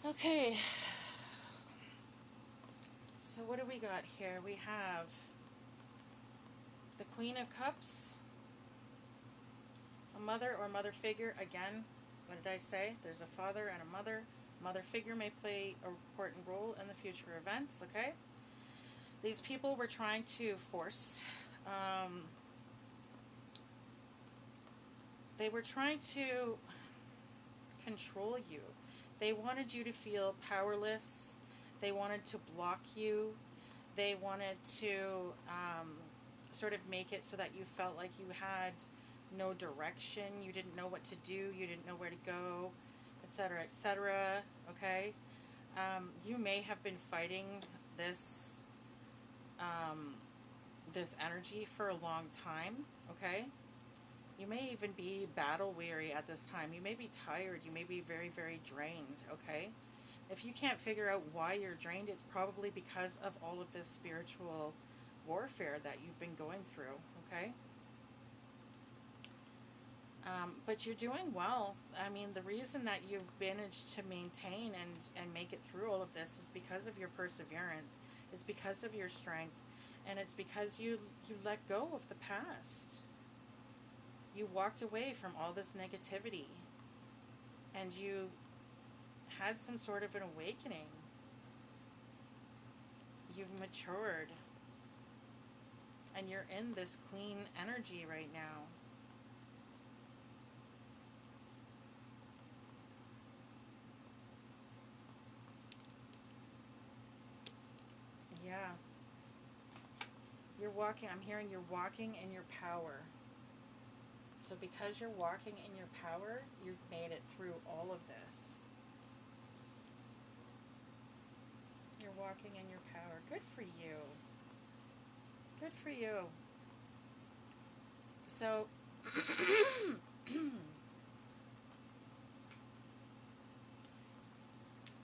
Okay. So what do we got here? We have the Queen of Cups, a mother or mother figure. Again, what did I say? There's a father and a mother. Mother figure may play an important role in the future events, okay? These people were trying to force, they were trying to control you. They wanted you to feel powerless. They wanted to block you. They wanted to sort of make it so that you felt like you had no direction. You didn't know what to do. You didn't know where to go, etc., etc., okay? You may have been fighting this this energy for a long time, okay? You may even be battle weary at this time. You may be tired. You may be very, very drained, okay? If you can't figure out why you're drained, it's probably because of all of this spiritual warfare that you've been going through, okay? But you're doing well. I mean, the reason that you've managed to maintain and make it through all of this is because of your perseverance. It's because of your strength. And it's because you let go of the past. You walked away from all this negativity. And you had some sort of an awakening. You've matured. And you're in this queen energy right now. Yeah. You're walking, I'm hearing you're walking in your power. So because you're walking in your power, you've made it through all of this. You're walking in your power. Good for you. Good for you. So,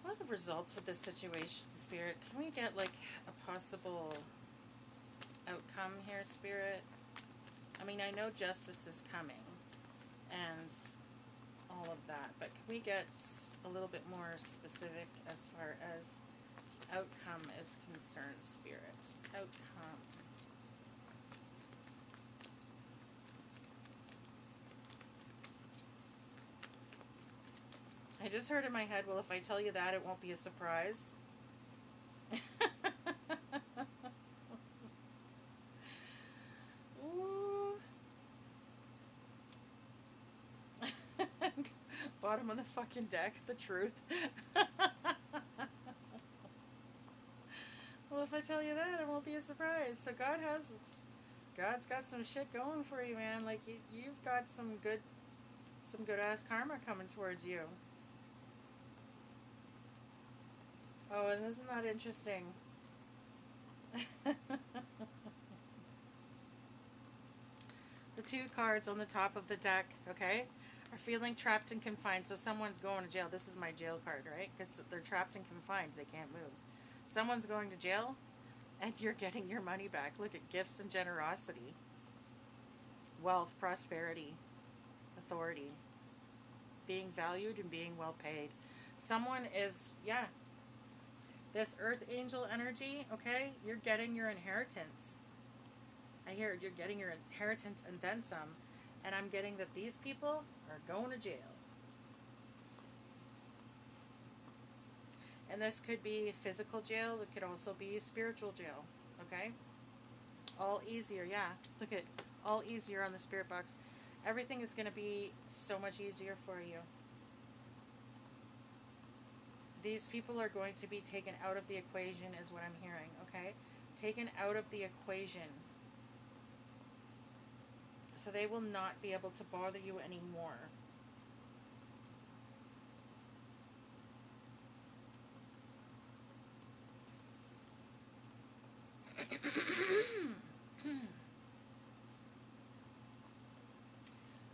what are the results of this situation, Spirit? Can we get like a possible outcome here, Spirit? I mean, I know justice is coming and all of that, but can we get a little bit more specific as far as outcome is concerned, Spirit? Outcome. I just heard in my head, well, if I tell you that, it won't be a surprise. Bottom of the fucking deck, the truth. Well, if I tell you that, it won't be a surprise. So God's got some shit going for you, man. Like you've got some good ass karma coming towards you. Oh, and isn't that interesting? The 2 cards on the top of the deck, okay, Or feeling trapped and confined. So someone's going to jail. This is my jail card, right? Because they're trapped and confined. They can't move. Someone's going to jail, and you're getting your money back. Look at gifts and generosity. Wealth, prosperity, authority. Being valued and being well paid. Someone is, yeah. This earth angel energy, okay? You're getting your inheritance. I hear you're getting your inheritance and then some. And I'm getting that these people are going to jail. And this could be physical jail. It could also be spiritual jail. Okay? All easier, yeah. Look at all easier on the spirit box. Everything is going to be so much easier for you. These people are going to be taken out of the equation is what I'm hearing, okay? Taken out of the equation. So they will not be able to bother you anymore.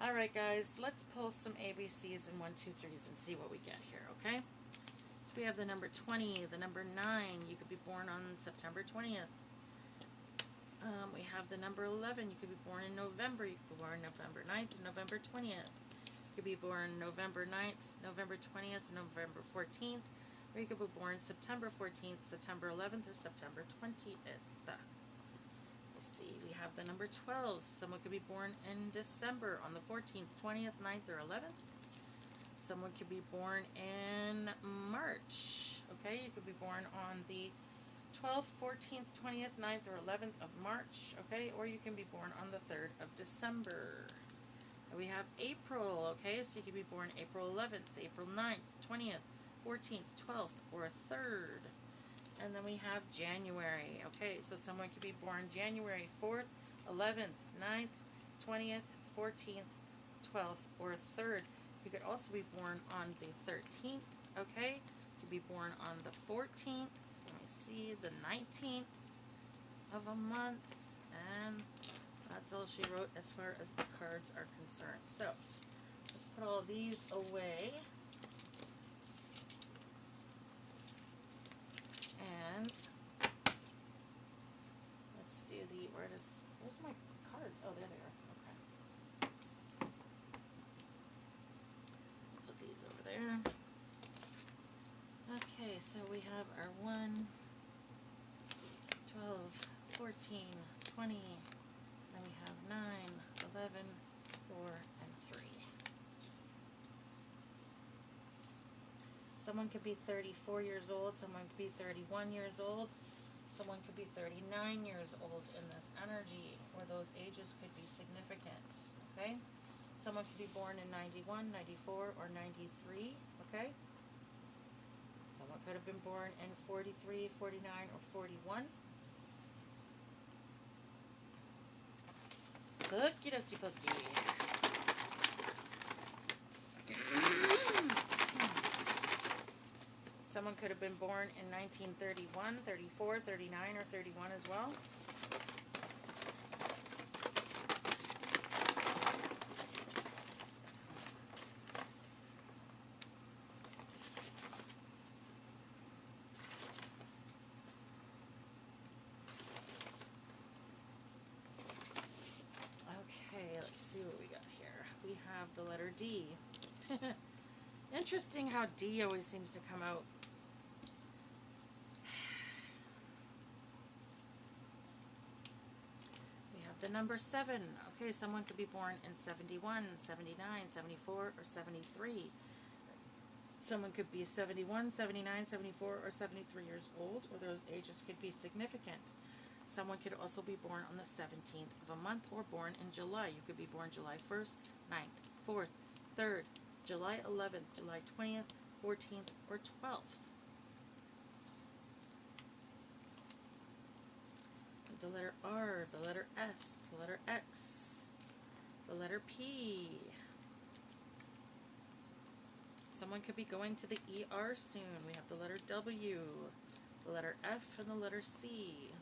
Alright guys, let's pull some ABCs and 1, 2, 3s and see what we get here, okay? So we have the number 20, the number 9. You could be born on September 20th. We have the number 11. You could be born in November. You could be born November 9th, November 20th. You could be born November 9th, November 20th, November 14th. Or you could be born September 14th, September 11th, or September 20th. Let's see. We have the number 12. Someone could be born in December on the 14th, 20th, 9th, or 11th. Someone could be born in March. Okay, you could be born on the 12th, 14th, 20th, 9th, or 11th of March, okay? Or you can be born on the 3rd of December. And we have April, okay? So you could be born April 11th, April 9th, 20th, 14th, 12th, or 3rd. And then we have January, okay? So someone could be born January 4th, 11th, 9th, 20th, 14th, 12th, or 3rd. You could also be born on the 13th, okay? You could be born on the 14th. See the 19th of a month, and that's all she wrote as far as the cards are concerned. So let's put all these away, and let's do the where's my cards? Oh, there they are. Okay, put these over there. Okay, so we have our 1, 12, 14, 20, then we have 9, 11, 4, and 3. Someone could be 34 years old, someone could be 31 years old, someone could be 39 years old in this energy, or those ages could be significant, okay? Someone could be born in 91, 94, or 93, okay? Someone could have been born in 43, 49, or 41. Okie dokie pokey. Someone could have been born in 1931, 34, 39, or 31 as well. Let's see what we got here. We have the letter D. Interesting how D always seems to come out. We have the number 7. Okay, someone could be born in 71, 79, 74, or 73. Someone could be 71, 79, 74, or 73 years old, or those ages could be significant. Someone could also be born on the 17th of a month or born in July. You could be born July 1st, 9th, 4th, 3rd, July 11th, July 20th, 14th, or 12th. The letter R, the letter S, the letter X, the letter P. Someone could be going to the ER soon. We have the letter W, the letter F, and the letter C.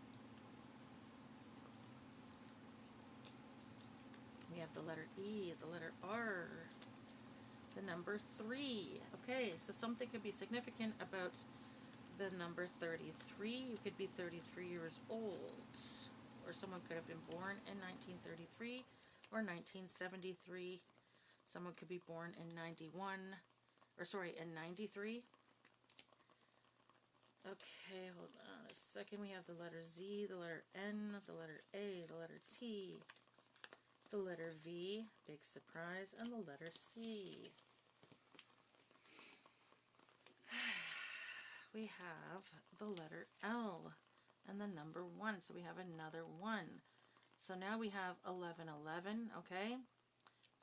We have the letter E, the letter R, The number 3. Okay, so something could be significant about the number 33. You could be 33 years old, or someone could have been born in 1933 or 1973. Someone could be born in 91, or sorry, in 93. Okay, hold on a second. We have the letter Z, the letter N, the letter A, the letter T, the letter V, big surprise, and the letter C. We have the letter L and the number 1, so we have another 1. So now we have 1111, okay?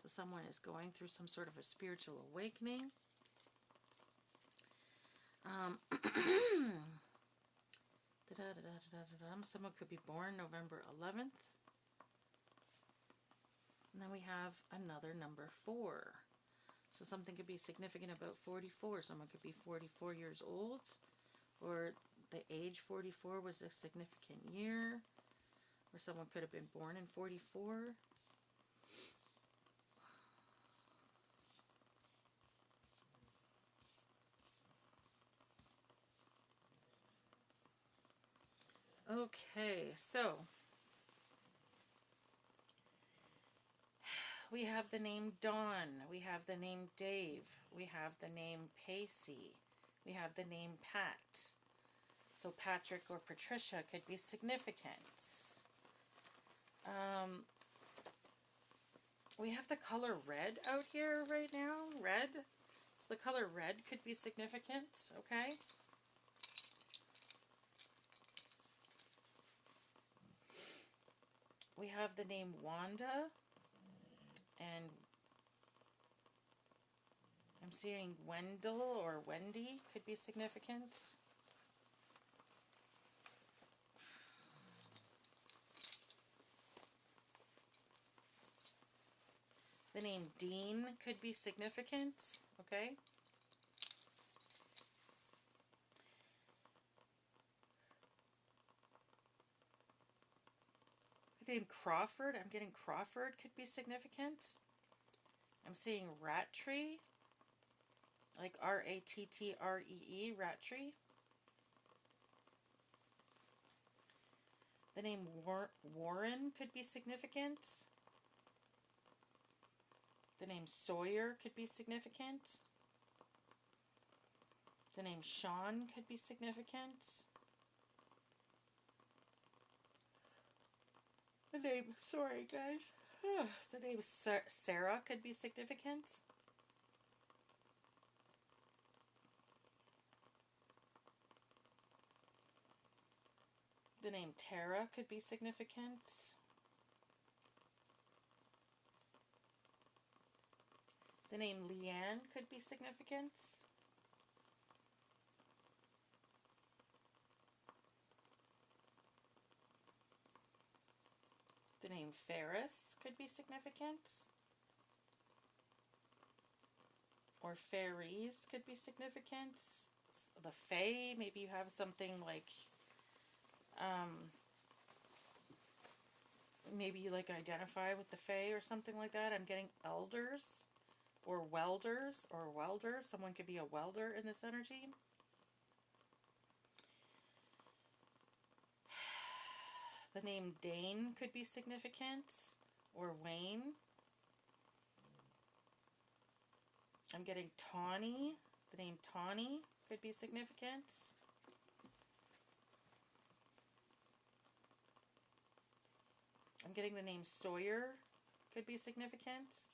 So someone is going through some sort of a spiritual awakening. Someone could be born November 11th. And then we have another number 4. So something could be significant about 44. Someone could be 44 years old, or the age 44 was a significant year, or someone could have been born in 44. Okay, so we have the name Dawn, we have the name Dave, we have the name Pacey, we have the name Pat. So Patrick or Patricia could be significant. We have the color red out here right now, red. So the color red could be significant, okay? We have the name Wanda, and I'm seeing Wendell or Wendy could be significant. The name Dean could be significant, okay? The name Crawford, I'm getting Crawford could be significant. I'm seeing Rattray, like Rattree, Rattray. The name Warren could be significant. The name Sawyer could be significant. The name Sean could be significant. The name, sorry guys, the name Sarah could be significant. The name Tara could be significant. The name Leanne could be significant. The name Ferris could be significant. Or fairies could be significant. The Fae, maybe you have something like, maybe you like identify with the Fae or something like that. I'm getting elders or welders or welder. Someone could be a welder in this energy. The name Dane could be significant, or Wayne. I'm getting Tawny. The name Tawny could be significant. I'm getting the name Sawyer could be significant.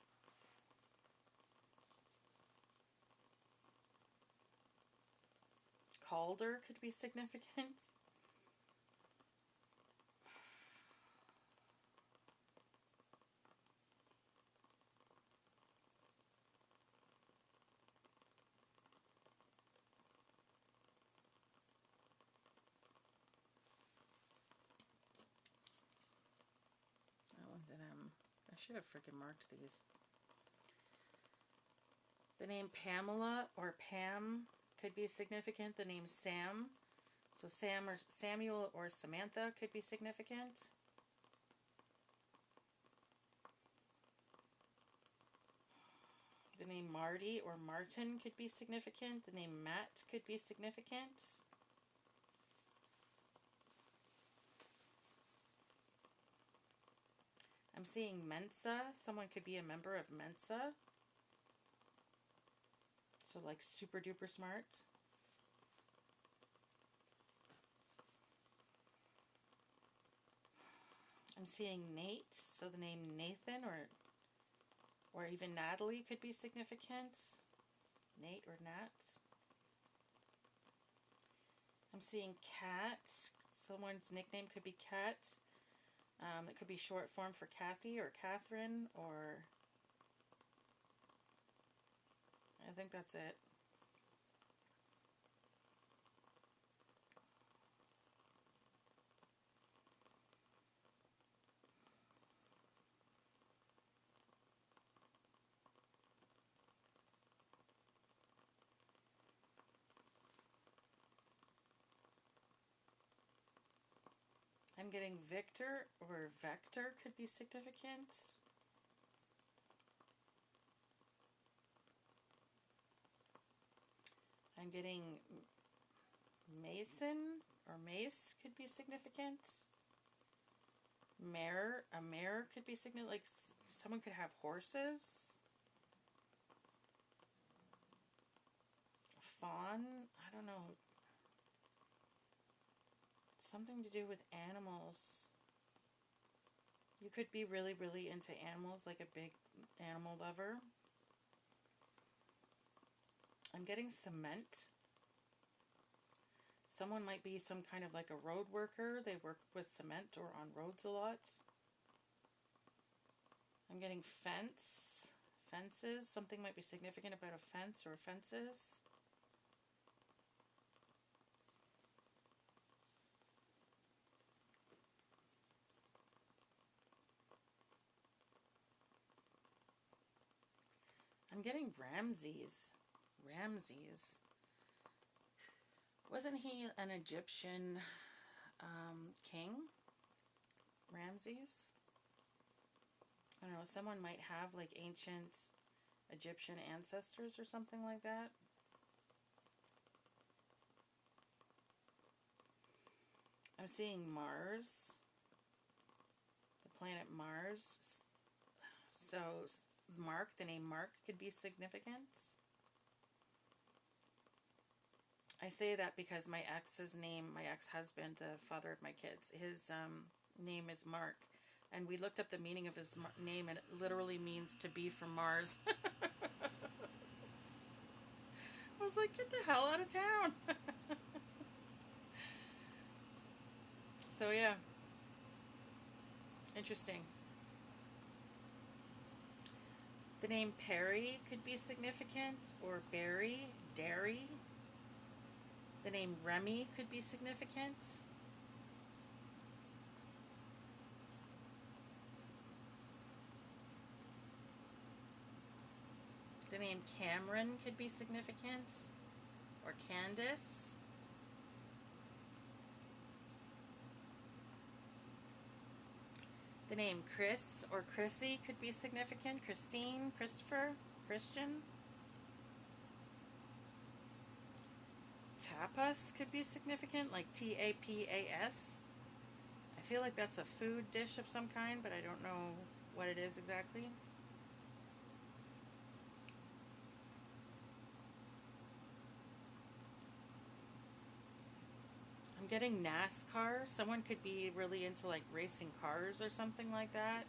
Calder could be significant. That one's an M. I should have freaking marked these. The name Pamela or Pam could be significant. The name Sam, so Sam or Samuel or Samantha could be significant. The name Marty or Martin could be significant. The name Matt could be significant. I'm seeing Mensa. Someone could be a member of Mensa. So like super duper smart. I'm seeing Nate. So the name Nathan or even Natalie could be significant. Nate or Nat. I'm seeing Kat. Someone's nickname could be Kat. It could be short form for Kathy or Catherine, or I think that's it. I'm getting Victor or Vector could be significant. I'm getting Mason or Mace could be significant. Mare, a mare could be significant, like someone could have horses. Fawn, I don't know. Something to do with animals. You could be really, really into animals, like a big animal lover. I'm getting cement. Someone might be some kind of like a road worker. They work with cement or on roads a lot. I'm getting fence. Fences. Something might be significant about a fence or fences. I'm getting Ramses. Ramses. Wasn't he an Egyptian king? Ramses? I don't know, someone might have like ancient Egyptian ancestors or something like that. I'm seeing Mars, the planet Mars. So Mark, the name Mark could be significant. I say that because my ex's name, my ex-husband, the father of my kids, his name is Mark. And we looked up the meaning of his name, and it literally means to be from Mars. I was like, get the hell out of town. So yeah, interesting. The name Perry could be significant, or Barry, Dairy. The name Remy could be significant. The name Cameron could be significant, or Candace. The name Chris or Chrissy could be significant. Christine, Christopher, Christian. Tapas could be significant, like Tapas. I feel like that's a food dish of some kind, but I don't know what it is exactly. I'm getting NASCAR. Someone could be really into like racing cars or something like that.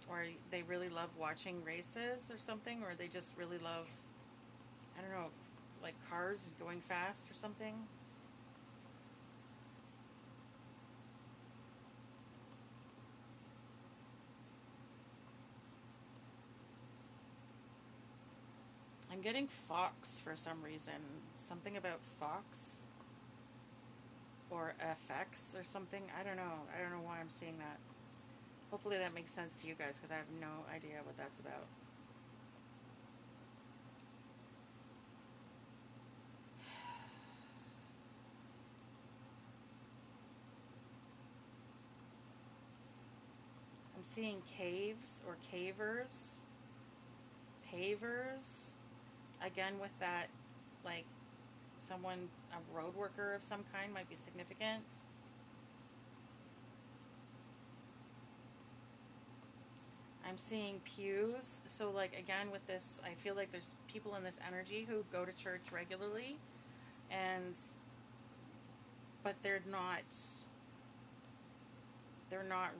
Or they really love watching races or something, or they just really love, I don't know, like cars going fast or something. I'm getting Fox for some reason. Something about Fox or FX or something. I don't know. I don't know why I'm seeing that. Hopefully that makes sense to you guys, because I have no idea what that's about. I'm seeing caves or cavers. pavers. Again, with that, like someone, a road worker of some kind might be significant. I'm seeing pews. So like again with this, I feel like there's people in this energy who go to church regularly, and but they're not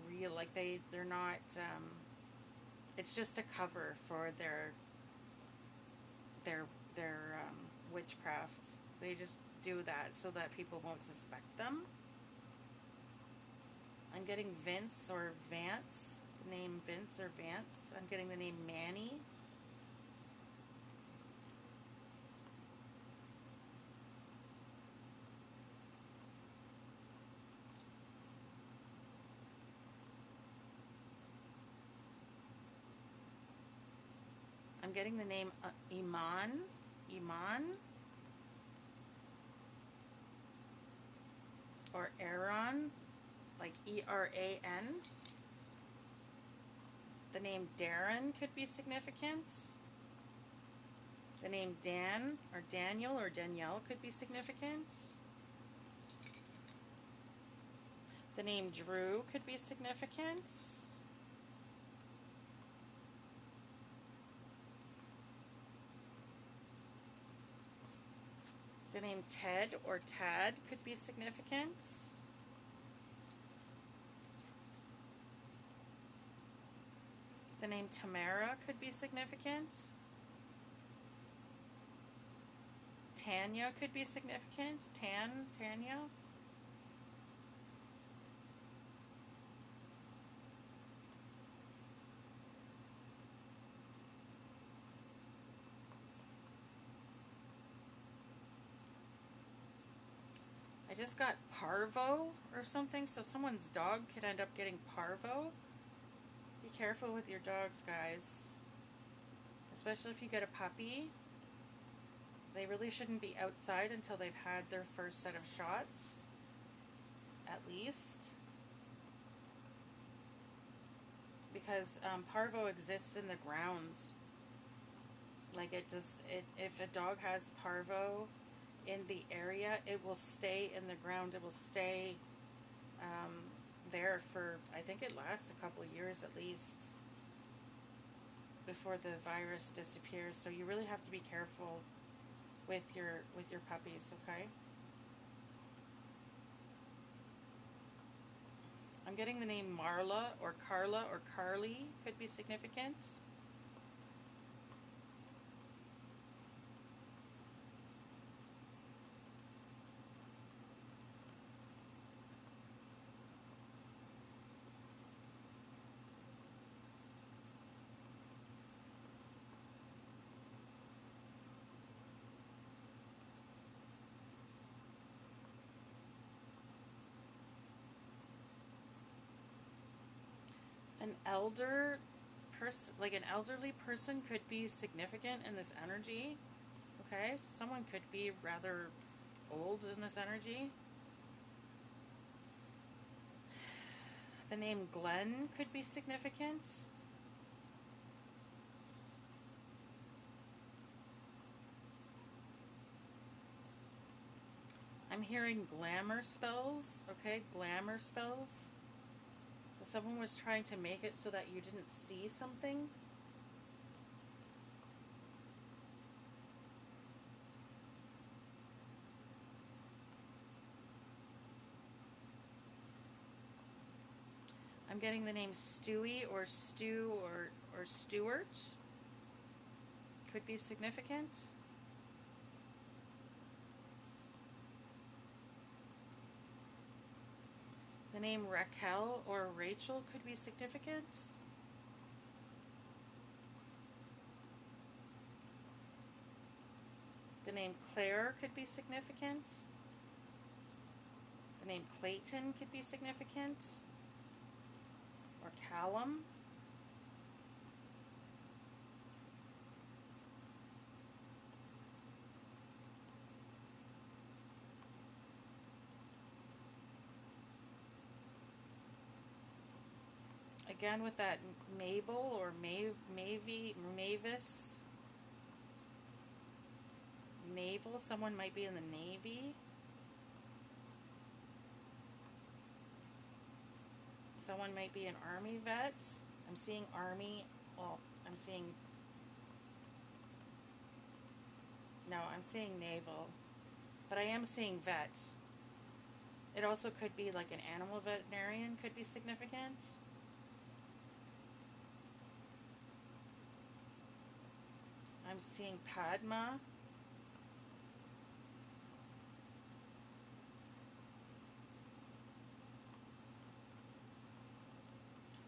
real, like they're not it's just a cover for their witchcraft. They just do that so that people won't suspect them. I'm getting Vince or Vance, the name Vince or Vance. I'm getting the name Manny. I'm getting the name Iman. Iman. Or Aaron, like Eran. The name Darren could be significant. The name Dan or Daniel or Danielle could be significant. The name Drew could be significant. The name Ted or Tad could be significant. The name Tamara could be significant. Tanya could be significant. Tanya. I just got Parvo or something, so someone's dog could end up getting Parvo. Be careful with your dogs, guys. Especially if you get a puppy. They really shouldn't be outside until they've had their first set of shots, at least. Because Parvo exists in the ground. Like if a dog has Parvo in the area, it will stay in the ground. It will stay there for, I think it lasts a couple of years at least before the virus disappears. So you really have to be careful with your puppies, okay? I'm getting the name Marla or Carla or Carly could be significant. An elderly person could be significant in this energy. Okay, so someone could be rather old in this energy. The name Glenn could be significant. I'm hearing glamour spells. Okay, glamour spells. So someone was trying to make it so that you didn't see something. I'm getting the name Stewie or Stu or Stewart. Could be significant. The name Raquel or Rachel could be significant. The name Claire could be significant. The name Clayton could be significant. Or Callum. Again with that Mabel or Mavis naval. Someone might be in the Navy. Someone might be an Army vet. I'm seeing Army. Well, I'm seeing... No, I'm seeing naval. But I am seeing vet. It also could be like an animal veterinarian could be significant. I'm seeing Padma.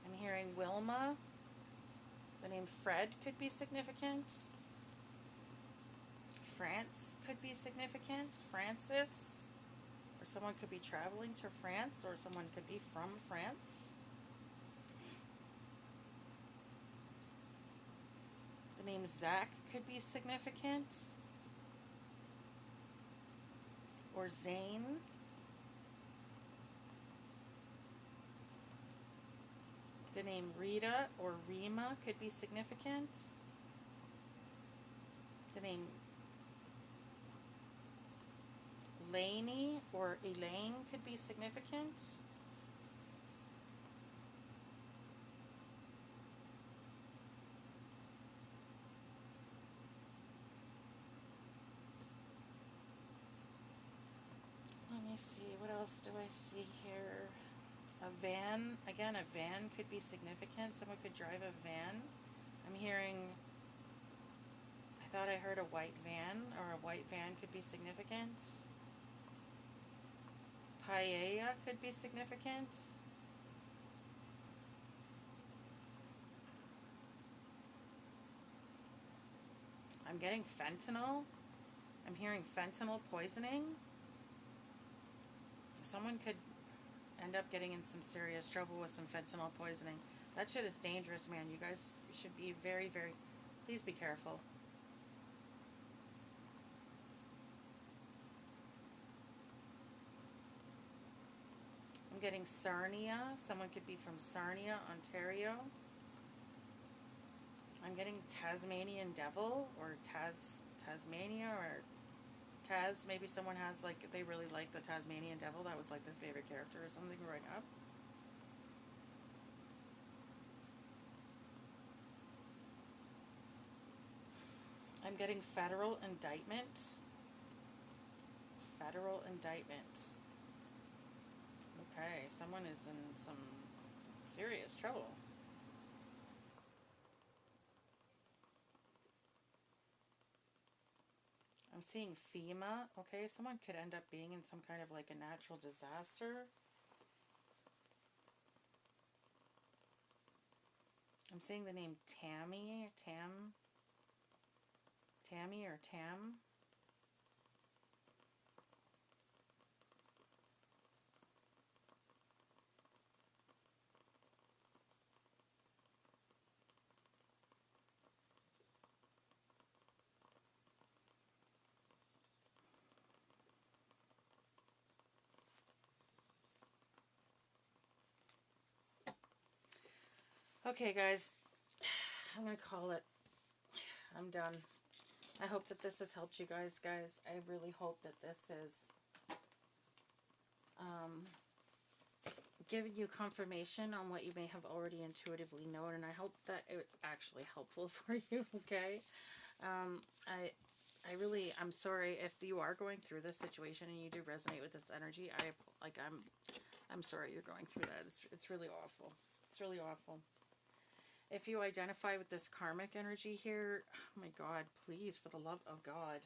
I'm hearing Wilma. The name Fred could be significant. France could be significant. Francis. Or someone could be traveling to France, or someone could be from France. The name Zach could be significant. Or Zane. The name Rita or Rima could be significant. The name Lainey or Elaine could be significant. Let me see, what else do I see here? A van, again, a van could be significant. Someone could drive a van. I'm hearing, I thought I heard a white van, or a white van could be significant. Paella could be significant. I'm getting fentanyl. I'm hearing fentanyl poisoning. Someone could end up getting in some serious trouble with some fentanyl poisoning. That shit is dangerous, man. You guys should be very, very... Please be careful. I'm getting Sarnia. Someone could be from Sarnia, Ontario. I'm getting Tasmanian Devil, or Tasmania, or Taz. Maybe someone has, like, they really like the Tasmanian Devil. That was, like, their favorite character or something growing up. I'm getting federal indictment. Federal indictment. Okay, someone is in some serious trouble. I'm seeing FEMA. Okay, someone could end up being in some kind of like a natural disaster. I'm seeing the name Tammy, Tammy or Tam. Okay, guys, I'm going to call it. I'm done. I hope that this has helped you guys. I really hope that this is giving you confirmation on what you may have already intuitively known, and I hope that it's actually helpful for you, okay? I'm sorry if you are going through this situation and you do resonate with this energy. I'm sorry you're going through that. It's really awful. It's really awful. If you identify with this karmic energy here, oh my God, please, for the love of God,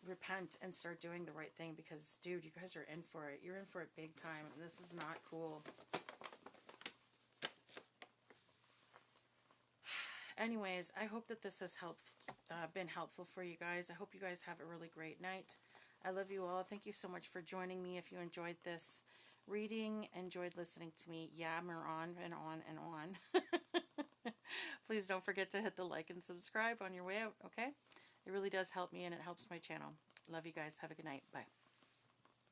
repent and start doing the right thing, because, dude, you guys are in for it. You're in for it big time, and this is not cool. Anyways, I hope that this has been helpful for you guys. I hope you guys have a really great night. I love you all. Thank you so much for joining me. If you enjoyed this reading, enjoyed listening to me yammer on and on and on, please don't forget to hit the like and subscribe on your way out, okay? It really does help me, and it helps my channel. Love you guys. Have a good night. Bye.